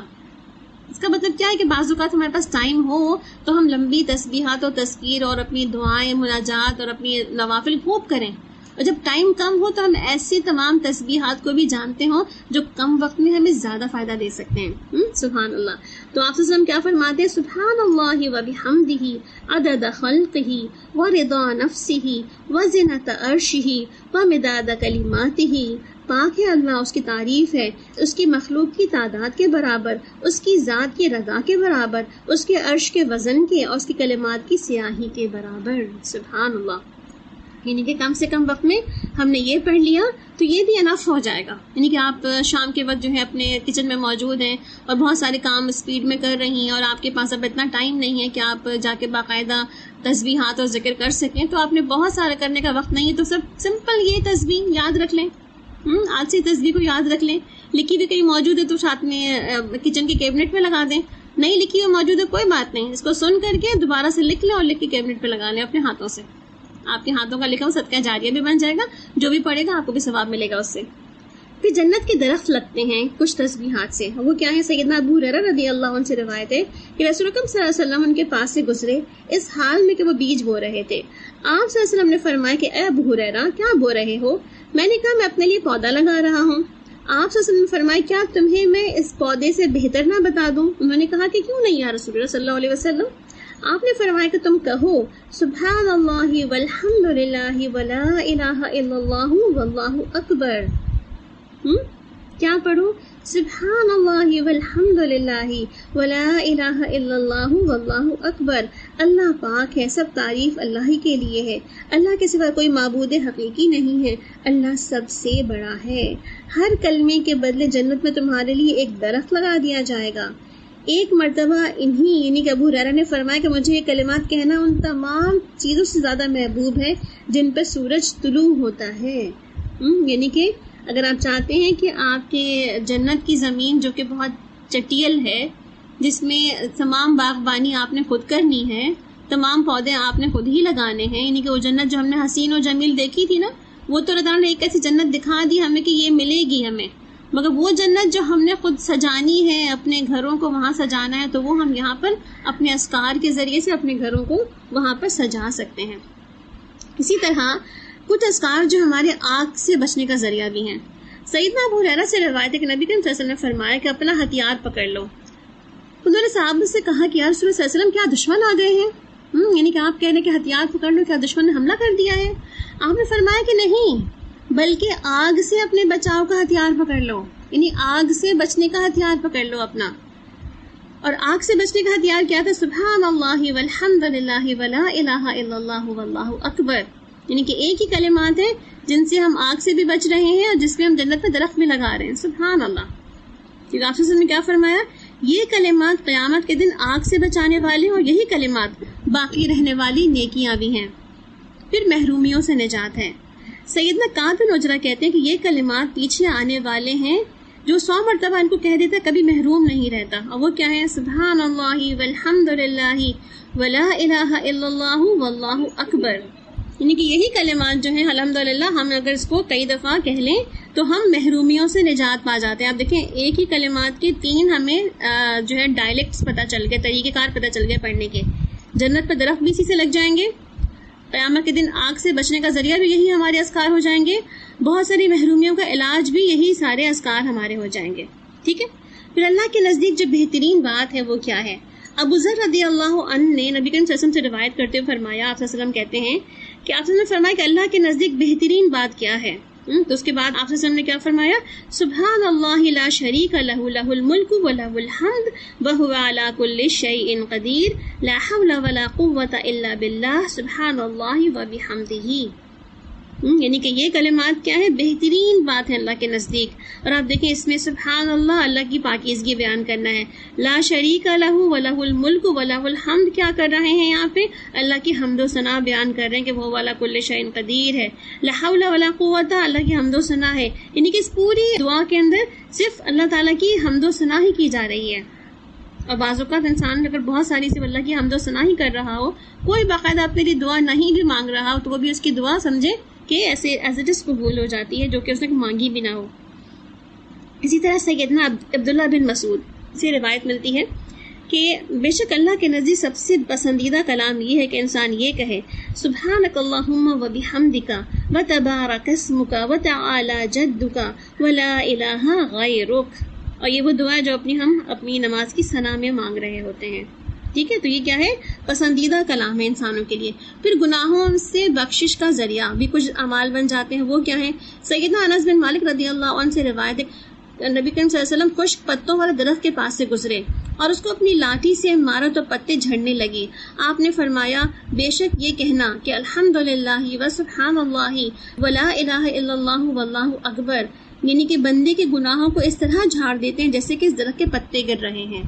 اس کا مطلب کیا ہے کہ بعض اوقات ہمارے پاس ٹائم ہو تو ہم لمبی تسبیحات و تذکیر اور اپنی دعائیں مناجات اور اپنی نوافل خوب کریں، اور جب ٹائم کم ہو تو ہم ایسے تمام تسبیحات کو بھی جانتے ہوں جو کم وقت میں ہمیں زیادہ فائدہ دے سکتے ہیں۔ سبحان اللہ۔ تو آپ صلی اللہ علیہ وسلم کیا فرماتے ہیں؟ سبحان اللہ و بحمدہ عدد خلقہ و رضا نفسہ و زنۃ عرشہ و مداد کلماتہ، پاک ہے اللہ، اس کی تعریف ہے اس کی مخلوق کی تعداد کے برابر، اس کی ذات کی رضا کے برابر، اس کے عرش کے وزن کے اور اس کی کلمات کی سیاہی کے برابر۔ سبحان اللہ، یعنی کہ کم سے کم وقت میں ہم نے یہ پڑھ لیا تو یہ بھی انف ہو جائے گا۔ یعنی کہ آپ شام کے وقت جو ہے اپنے کچن میں موجود ہیں اور بہت سارے کام اسپیڈ میں کر رہی ہیں، اور آپ کے پاس اب اتنا ٹائم نہیں ہے کہ آپ جا کے باقاعدہ تسبیحات اور ذکر کر سکیں، تو آپ نے بہت سارا کرنے کا وقت نہیں ہے، تو سب سمپل یہ تسبیح یاد رکھ لیں، آج سے تسبیح کو یاد رکھ لیں۔ لکھی ہوئی کہیں موجود ہے تو ساتھ میں کچن کے کیبنٹ میں لگا دیں، نہیں لکھی ہوئی موجود ہے کوئی بات نہیں، اس کو سن کر کے دوبارہ سے لکھ لیں اور لکھ کے کیبنٹ پہ لگا لیں اپنے ہاتھوں سے۔ آپ کے ہاتھوں کا لکھا ہوا صدقہ جاریہ بھی بن جائے گا، جو بھی پڑھے گا آپ کو بھی ثواب ملے گا اس سے۔ پھر جنت کے درخت لگتے ہیں کچھ تسبیحات سے، وہ کیا ہے؟ سیدنا ابو ہریرہ رضی اللہ عنہ سے روایت ہے کہ رسول اکرم صلی اللہ علیہ وسلم ان کے پاس سے گزرے اس حال میں کہ وہ بیج بو رہے تھے۔ آپ صلی اللہ علیہ وسلم نے فرمایا کہ اے ابو ہریرہ، کیا بو رہے ہو؟ میں نے کہا میں اپنے لیے پودا لگا رہا ہوں۔ آپ صلی اللہ علیہ وسلم نے فرمایا کیا تمہیں میں اس پودے سے بہتر نہ بتا دوں؟ انہوں نے کہا کہ کیوں نہیں یا رسول اللہ صلی اللہ علیہ وسلم؟ آپ نے فرمایا کہ تم کہو سبحان اللہ والحمد للہ ولا الہ الا اللہ واللہ اکبر۔ کیا پڑھو؟ سبحان اللہ والحمد للہ ولا الہ الا اللہ واللہ اکبر، اللہ پاک ہے، سب تعریف اللہ ہی کے لیے ہے، اللہ کے سوا کوئی معبود حقیقی نہیں ہے، اللہ سب سے بڑا ہے۔ ہر کلمے کے بدلے جنت میں تمہارے لیے ایک درخت لگا دیا جائے گا۔ ایک مرتبہ انہی یعنی کہ ابو ہریرہ نے فرمایا کہ مجھے یہ کلمات کہنا ان تمام چیزوں سے زیادہ محبوب ہے جن پر سورج طلوع ہوتا ہے۔ یعنی کہ اگر آپ چاہتے ہیں کہ آپ کے جنت کی زمین جو کہ بہت چٹیل ہے، جس میں تمام باغبانی آپ نے خود کرنی ہے، تمام پودے آپ نے خود ہی لگانے ہیں، یعنی کہ وہ جنت جو ہم نے حسین و جمیل دیکھی تھی نا، وہ تو اللہ تعالیٰ نے ایک ایسی جنت دکھا دی ہمیں کہ یہ ملے گی ہمیں، مگر وہ جنت جو ہم نے خود سجانی ہے، اپنے گھروں کو وہاں سجانا ہے، تو وہ ہم یہاں پر اپنے اذکار کے ذریعے سے اپنے گھروں کو وہاں پر سجا سکتے ہیں۔ اسی طرح کچھ اذکار جو ہمارے آگ سے بچنے کا ذریعہ بھی ہیں۔ سیدنا ابو ہریرہ سے روایت ہے کہ نبی کریم صلی اللہ علیہ وسلم نے فرمایا کہ اپنا ہتھیار پکڑ لو۔ انہوں نے صحابہ سے کہا کہ یا رسول اللہ صلی اللہ علیہ وسلم کیا دشمن آ گئے ہیں؟ یعنی کہ آپ کہہ رہے ہیں کہ ہتھیار پکڑ لو، کیا دشمن نے حملہ کر دیا ہے؟ آپ نے فرمایا کہ نہیں، بلکہ آگ سے اپنے بچاؤ کا ہتھیار پکڑ لو، یعنی آگ سے بچنے کا ہتھیار پکڑ لو اپنا. اور آگ سے بچنے کا ہتھیار کیا تھا؟ سبحان اللہ والحمد للہ ولا الہ الا اللہ واللہ اکبر. یعنی کہ ایک ہی کلمات ہیں جن سے ہم آگ سے بھی بچ رہے ہیں اور جس میں ہم جنت میں درخت بھی لگا رہے ہیں. سبحان اللہ. کیونکہ آپ نے کیا فرمایا؟ یہ کلمات قیامت کے دن آگ سے بچانے والے، اور یہی کلمات باقی رہنے والی نیکیاں بھی ہیں. پھر محرومیوں سے نجات ہے. سیدنا کعب بن عجرہ کہتے ہیں کہ یہ کلمات پیچھے آنے والے ہیں جو 100 مرتبہ ان کو کہہ دیتا کبھی محروم نہیں رہتا. اور وہ کیا ہے؟ سبحان اللہ والحمد للہ ولا الہ الا اللہ واللہ اکبر. یعنی کہ یہی کلمات جو ہیں الحمدللہ، ہم اگر اس کو کئی دفعہ کہہ لیں تو ہم محرومیوں سے نجات پا جاتے ہیں. آپ دیکھیں ایک ہی کلمات کے 3 ہمیں جو ہے ڈائلیکٹس پتہ چل گئے، طریقہ کار پتہ چل گئے پڑھنے کے. جنت پہ درخت بھی اسی سے لگ جائیں گے، قیامت کے دن آگ سے بچنے کا ذریعہ بھی یہی ہمارے اذکار ہو جائیں گے، بہت ساری محرومیوں کا علاج بھی یہی سارے اذکار ہمارے ہو جائیں گے. ٹھیک ہے. پھر اللہ کے نزدیک جو بہترین بات ہے وہ کیا ہے؟ ابو ذر رضی اللہ عنہ نے نبی کریم صلی اللہ علیہ وسلم سے روایت کرتے ہوئے فرمایا، آپ صلی اللہ علیہ وسلم کہتے ہیں کہ آپ صلی اللہ علیہ وسلم نے فرمایا کہ اللہ کے نزدیک بہترین بات کیا ہے؟ تو اس کے بعد آپ صلی اللہ علیہ وسلم نے کیا فرمایا؟ سبحان اللہ لا شریک لہ لہ الملک ولہ الحمد وہو علی کل شیء قدیر لا حول ولا قوۃ الا باللہ سبحان اللہ وبحمدہ. یعنی کہ یہ کلمات کیا ہے؟ بہترین بات ہے اللہ کے نزدیک. اور آپ دیکھیں اس میں سبحان اللہ، اللہ کی پاکیزگی بیان کرنا ہے. لا شریک لہ ولہ الملک ولہ الحمد کیا کر رہے ہیں یہاں پہ؟ اللہ کی حمد و ثنا بیان کر رہے ہیں کہ وہ والا کل شیء قدیر ہے. لا حول ولا قوۃ، اللہ کی حمد و ثنا ہے. یعنی کہ اس پوری دعا کے اندر صرف اللہ تعالیٰ کی حمد و ثنا ہی کی جا رہی ہے. اور بعض اوقات انسان اگر بہت ساری صرف اللہ کی حمد و ثنا ہی کر رہا ہو، کوئی باقاعدہ اپنے لیے دعا نہیں بھی مانگ رہا ہو، تو وہ بھی اس کی دعا سمجھے کہ ایسے ایز اٹ از قبول ہو جاتی ہے، جو کہ اس نے مانگی بھی نہ ہو. اسی طرح سیدنا عبداللہ بن مسعود سے روایت ملتی ہے کہ بے شک اللہ کے نزدیک سب سے پسندیدہ کلام یہ ہے کہ انسان یہ کہے سبحانک اللہم وبحمدک وتبارک اسمک وتعالی جدک ولا الہ غیرک. اور یہ وہ دعا ہے جو ہم اپنی نماز کی ثنا میں مانگ رہے ہوتے ہیں. ٹھیک ہے. تو یہ کیا ہے؟ پسندیدہ کلام ہے انسانوں کے لیے. پھر گناہوں سے بخشش کا ذریعہ بھی کچھ اعمال بن جاتے ہیں. وہ کیا ہے؟ سیدنا انس بن مالک رضی اللہ عنہ سے روایت ہے، نبی کریم صلی اللہ علیہ وسلم خشک پتوں والے درخت کے پاس سے گزرے اور اس کو اپنی لاٹھی سے مارا تو پتے جھڑنے لگی. آپ نے فرمایا بے شک یہ کہنا کہ الحمدللہ وسبحان اللہ ولا الہ الا اللہ واللہ اکبر، یعنی کہ بندے کے گناہوں کو اس طرح جھاڑ دیتے ہیں جیسے کہ اس درخت کے پتے گر رہے ہیں.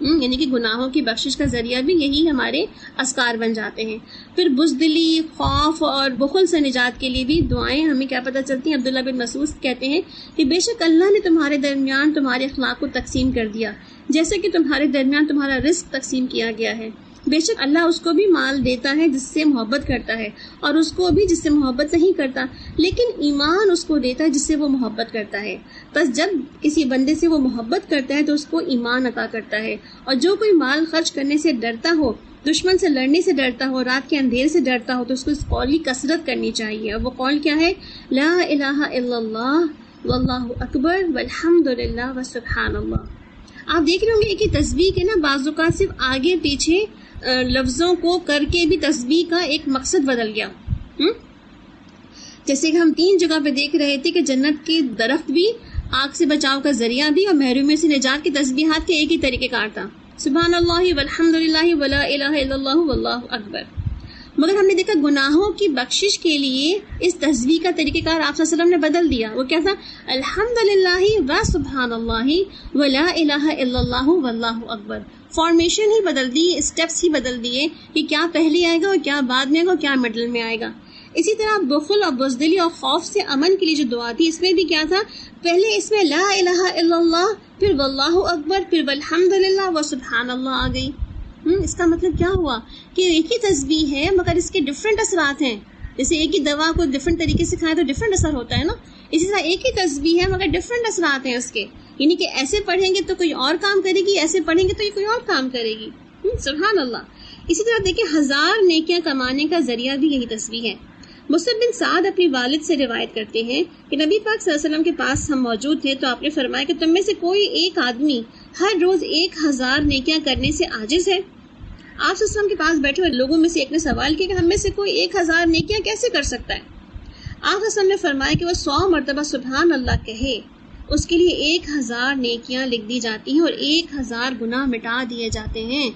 یعنی کہ گناہوں کی بخشش کا ذریعہ بھی یہی ہمارے اذکار بن جاتے ہیں. پھر بزدلی، خوف اور بخل سے نجات کے لیے بھی دعائیں ہمیں کیا پتہ چلتی ہیں؟ عبداللہ بن مسعود کہتے ہیں کہ بے شک اللہ نے تمہارے درمیان تمہارے اخلاق کو تقسیم کر دیا جیسے کہ تمہارے درمیان تمہارا رزق تقسیم کیا گیا ہے. بے شک اللہ اس کو بھی مال دیتا ہے جس سے محبت کرتا ہے، اور اس کو بھی جس سے محبت نہیں کرتا، لیکن ایمان اس کو دیتا ہے جس سے وہ محبت کرتا ہے. بس جب کسی بندے سے وہ محبت کرتا ہے تو اس کو ایمان عطا کرتا ہے. اور جو کوئی مال خرچ کرنے سے ڈرتا ہو، دشمن سے لڑنے سے ڈرتا ہو، رات کے اندھیرے سے ڈرتا ہو، تو اس کو اس قول کی کثرت کرنی چاہیے. اور وہ قول کیا ہے؟ لا الہ الا اللہ واللہ اکبر والحمد للہ وسبحان اللہ. آپ دیکھ رہے ہوں گے کہ تسبیح کے نا بعض اوقات صرف آگے پیچھے لفظوں کو کر کے بھی تسبیح کا ایک مقصد بدل گیا. جیسے کہ ہم 3 جگہ پہ دیکھ رہے تھے کہ جنت کے درخت بھی، آگ سے بچاؤ کا ذریعہ بھی، اور محرومی سے نجات کی تسبیحات کے ایک ہی طریقہ کار تھا، سبحان اللہ والحمد للہ ولا الہ الا اللہ واللہ اکبر. مگر ہم نے دیکھا گناہوں کی بخشش کے لیے اس تسبیح کا طریقہ کار آپ صلی اللہ علیہ وسلم نے بدل دیا. وہ کیا تھا؟ الحمدللہ و سبحان اللہ ولا الہ الا اللہ واللہ اکبر. فارمیشن ہی بدل دی، اسٹیپس ہی بدل دیے کہ کیا پہلے آئے گا اور کیا بعد میں آئے گا اور کیا مڈل میں آئے گا. اسی طرح بخل اور بزدلی اور خوف سے امن کے لیے جو دعا تھی، اس میں بھی کیا تھا؟ پہلے اس میں لا الہ الا اللہ، پھر واللہ اکبر، پھر والحمدللہ و سبحان اللہ آ گئی. اس کا مطلب کیا ہوا کہ ایک ہی تسبیح ہے مگر اس کے ڈفرینٹ اثرات ہیں. جیسے ایک ہی دوا کو ڈفرینٹ طریقے سے کھائے تو ڈفرینٹ اثر ہوتا ہے نا، اسی طرح ایک ہی تسبیح ہے مگر ڈفرینٹ اثرات ہیں اس کے. یعنی کہ ایسے پڑھیں گے تو کوئی اور کام کرے گی، ایسے پڑھیں گے تو یہ کوئی اور کام کرے گی. سبحان اللہ. اسی طرح دیکھیں 1000 نیکیاں کمانے کا ذریعہ بھی یہی تسبیح ہے. مصعب بن سعد اپنی والد سے روایت کرتے ہیں کہ نبی پاک صلی اللہ علیہ وسلم کے پاس ہم موجود تھے تو آپ نے فرمایا کہ تم میں سے کوئی ایک آدمی ہر روز 1000 نیکیاں کرنے سے عاجز ہے؟ آپ صلی اللہ علیہ وسلم کے پاس بیٹھے ہوئے لوگوں میں سے ایک نے سوال کیا کہ ہم میں سے کوئی 1000 نیکیاں کیسے کر سکتا ہے؟ آپ صلی اللہ علیہ وسلم نے فرمایا کہ وہ 100 مرتبہ سبحان اللہ کہے، اس کے لیے 1000 نیکیاں لکھ دی جاتی ہیں اور 1000 گناہ مٹا دیے جاتے ہیں۔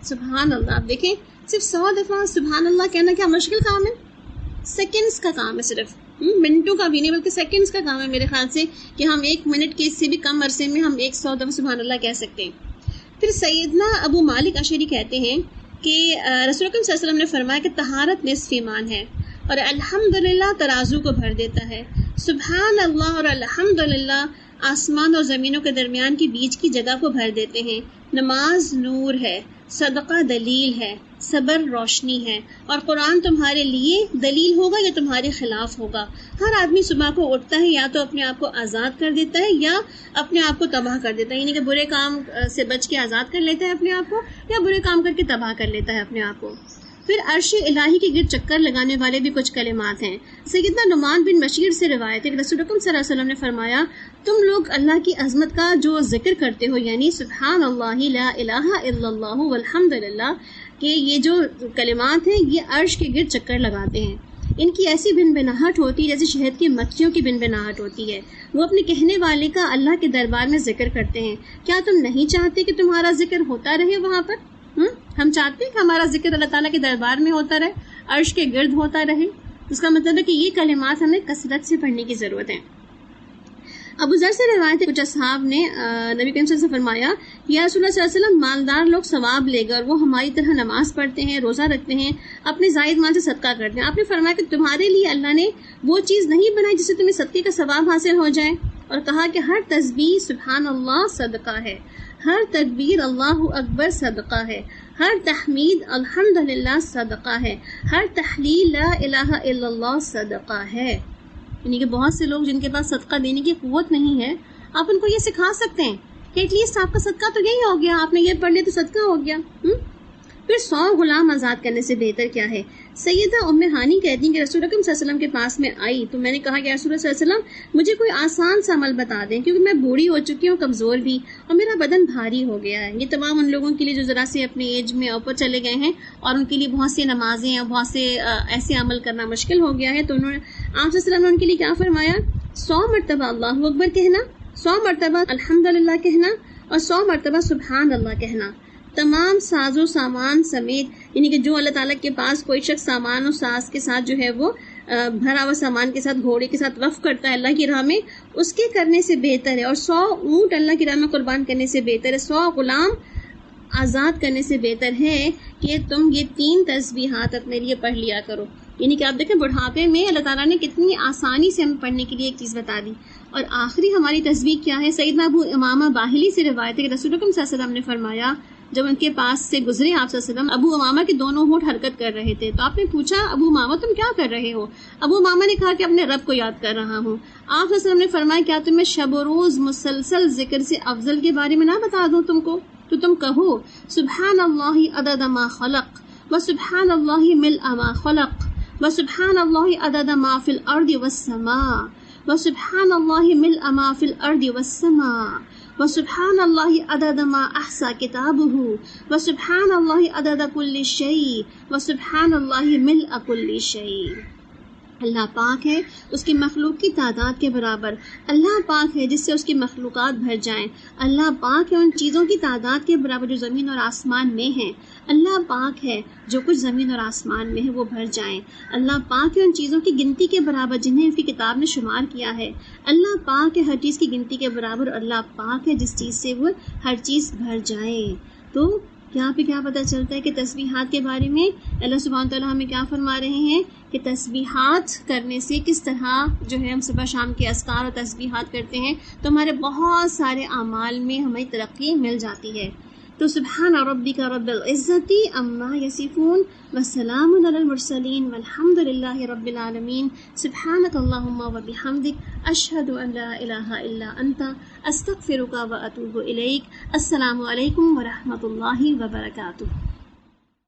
سبحان اللہ، آپ دیکھیں صرف 100 دفعہ سبحان اللہ کہنا کیا مشکل کام ہے؟ سیکنڈز کا کام ہے، صرف منٹوں کا بھی نہیں بلکہ سیکنڈز کا کام ہے میرے خیال سے، کہ ہم 1 منٹ کے اس سے بھی کم عرصے میں ہم 100 دفعہ سبحان اللہ کہہ سکتے ہیں۔ پھر سیدنا ابو مالک اشعری کہتے ہیں کہ رسول اکرم صلی اللہ علیہ وسلم نے فرمایا کہ طہارت نصف ایمان ہے اور الحمدللہ ترازو کو بھر دیتا ہے، سبحان اللہ اور الحمدللہ آسمان اور زمینوں کے درمیان کی بیچ کی جگہ کو بھر دیتے ہیں، نماز نور ہے، صدقہ دلیل ہے، صبر روشنی ہے، اور قرآن تمہارے لیے دلیل ہوگا یا تمہارے خلاف ہوگا۔ ہر آدمی صبح کو اٹھتا ہے یا تو اپنے آپ کو آزاد کر دیتا ہے یا اپنے آپ کو تباہ کر دیتا ہے، یعنی کہ برے کام سے بچ کے آزاد کر لیتا ہے اپنے آپ کو، یا برے کام کر کے تباہ کر لیتا ہے اپنے آپ کو۔ پھر عرش الہی کے گرد چکر لگانے والے بھی کچھ کلمات ہیں۔ سیدنا نعمان بن بشیر سے روایت ہے کہ رسول اکرم صلی اللہ علیہ وسلم نے فرمایا تم لوگ اللہ کی عظمت کا جو ذکر کرتے ہو، یعنی سبحان اللہ لا الہ الا اللہ والحمدللہ، کہ یہ جو کلمات ہیں یہ عرش کے گرد چکر لگاتے ہیں، ان کی ایسی بن بناہٹ ہوتی ہے جیسے شہد کی مکھیوں کی بن بناہٹ ہوتی ہے، وہ اپنے کہنے والے کا اللہ کے دربار میں ذکر کرتے ہیں۔ کیا تم نہیں چاہتے کہ تمہارا ذکر ہوتا رہے وہاں پر؟ ہم چاہتے ہیں کہ ہمارا ذکر اللہ تعالیٰ کے دربار میں ہوتا رہے، عرش کے گرد ہوتا رہے۔ اس کا مطلب ہے کہ یہ کلمات ہمیں کثرت سے پڑھنے کی ضرورت ہے۔ ابو ذر سے روایت ہے کچھ اصحاب نے نبی کریم صلی اللہ علیہ وسلم سے فرمایا یا رسول اللہ صلی اللہ علیہ وسلم مالدار لوگ ثواب لے گا اور وہ ہماری طرح نماز پڑھتے ہیں، روزہ رکھتے ہیں، اپنے زائد مال سے صدقہ کرتے ہیں۔ آپ نے فرمایا کہ تمہارے لیے اللہ نے وہ چیز نہیں بنائی جس سے تمہیں صدقے کا ثواب حاصل ہو جائے، اور کہا کہ ہر تسبیح سبحان اللہ صدقہ ہے، ہر تکبیر اللہ اکبر صدقہ ہے، ہر تحمید الحمدللہ صدقہ ہے، ہر تحلیل لا الہ الا اللہ صدقہ ہے۔ یعنی کہ بہت سے لوگ جن کے پاس صدقہ دینے کی قوت نہیں ہے، آپ ان کو یہ سکھا سکتے ہیں کہ ایٹ لیسٹ آپ کا صدقہ تو یہی ہو گیا، آپ نے یہ پڑھ لیا تو صدقہ ہو گیا۔ پھر 100 غلام آزاد کرنے سے بہتر کیا ہے؟ سیدہ ام ہانی کہتی ہیں کہ رسول اکرم صلی اللہ علیہ وسلم کے پاس میں آئی تو میں نے کہا کہ رسول اللہ صلی اللہ علیہ وسلم مجھے کوئی آسان سا عمل بتا دیں، کیونکہ میں بوڑھی ہو چکی ہوں، کمزور بھی، اور میرا بدن بھاری ہو گیا ہے۔ یہ تمام ان لوگوں کے لیے جو ذرا سے اپنے ایج میں اوپر چلے گئے ہیں اور ان کے لیے بہت سی نمازیں اور بہت سے ایسے عمل کرنا مشکل ہو گیا ہے، تو انہوں نے آپ صلی اللہ علیہ وسلم نے ان کے لیے کیا فرمایا؟ 100 مرتبہ اللہ اکبر کہنا، 100 مرتبہ الحمدللہ کہنا اور 100 مرتبہ سبحان اللہ کہنا۔ تمام ساز و سامان سمیت، یعنی کہ جو اللہ تعالیٰ کے پاس کوئی شخص سامان و ساز کے ساتھ جو ہے وہ بھرا ہوا سامان کے ساتھ گھوڑے کے ساتھ وقف کرتا ہے اللہ کی راہ میں، اس کے کرنے سے بہتر ہے، اور 100 اونٹ اللہ کی راہ میں قربان کرنے سے بہتر ہے، 100 غلام آزاد کرنے سے بہتر ہے کہ تم یہ 3 تسبیحات اپنے لیے پڑھ لیا کرو۔ یعنی کہ آپ دیکھیں بڑھاپے میں اللہ تعالیٰ نے کتنی آسانی سے ہم پڑھنے کے لیے ایک چیز بتا دی۔ اور آخری ہماری تسبیح کیا ہے؟ سیدنا ابو امامہ باہلی سے روایت ہے کہ رسول اکرم صلی اللہ علیہ وسلم نے فرمایا جب ان کے پاس سے گزرے آپ صلی اللہ علیہ وسلم، ابو امامہ کے دونوں ہونٹ حرکت کر رہے تھے، تو آپ نے پوچھا ابو امامہ تم کیا کر رہے ہو؟ ابو امامہ نے کہا کہ اپنے رب کو یاد کر رہا ہوں۔ آپ صلی اللہ علیہ وسلم نے فرمایا کیا تمہیں شب و روز مسلسل ذکر سے افضل کے بارے میں نہ بتا دوں تم کو؟ تو تم کہو سبحان اللہ عدد ما خلق و سبحان اللہ ملء ما خلق و سبحان اللہ عدد ما فی الارض والسماء و سبحان اللہ ملء ما فی الارض والسماء وسبحان اللہ عدد ما احصى کتابہ وسبحان اللہ عدد کل شیء وسبحان اللہ ملء کل شیء۔ اللہ پاک ہے اس کی مخلوق کی تعداد کے برابر، اللہ پاک ہے جس سے اس کی مخلوقات بھر جائیں، اللہ پاک ہے ان چیزوں کی تعداد کے برابر جو زمین اور آسمان میں ہیں، اللہ پاک ہے جو کچھ زمین اور آسمان میں ہے وہ بھر جائیں، اللہ پاک ہے ان چیزوں کی گنتی کے برابر جنہیں اس کی کتاب نے شمار کیا ہے، اللہ پاک ہے ہر چیز کی گنتی کے برابر، اور اللہ پاک ہے جس چیز سے وہ ہر چیز بھر جائے۔ تو یہاں پہ کیا پتہ چلتا ہے کہ تسبیحات کے بارے میں اللہ سبحانہ تعالیٰ ہمیں کیا فرما رہے ہیں کہ تسبیحات کرنے سے کس طرح جو ہے ہم صبح شام کے اذکار اور تسبیحات کرتے ہیں تو ہمارے بہت سارے اعمال میں ہمیں ترقی مل جاتی ہے۔ تو سبحان ربک رب العزت عما یصفون وسلام علی المرسلین والحمد للہ رب العالمین۔ سبحانک اللہم وبحمدک اشہد ان لا الہ الا انت استغفرک واتوب الیک۔ السلام علیکم ورحمۃ اللہ وبرکاتہ۔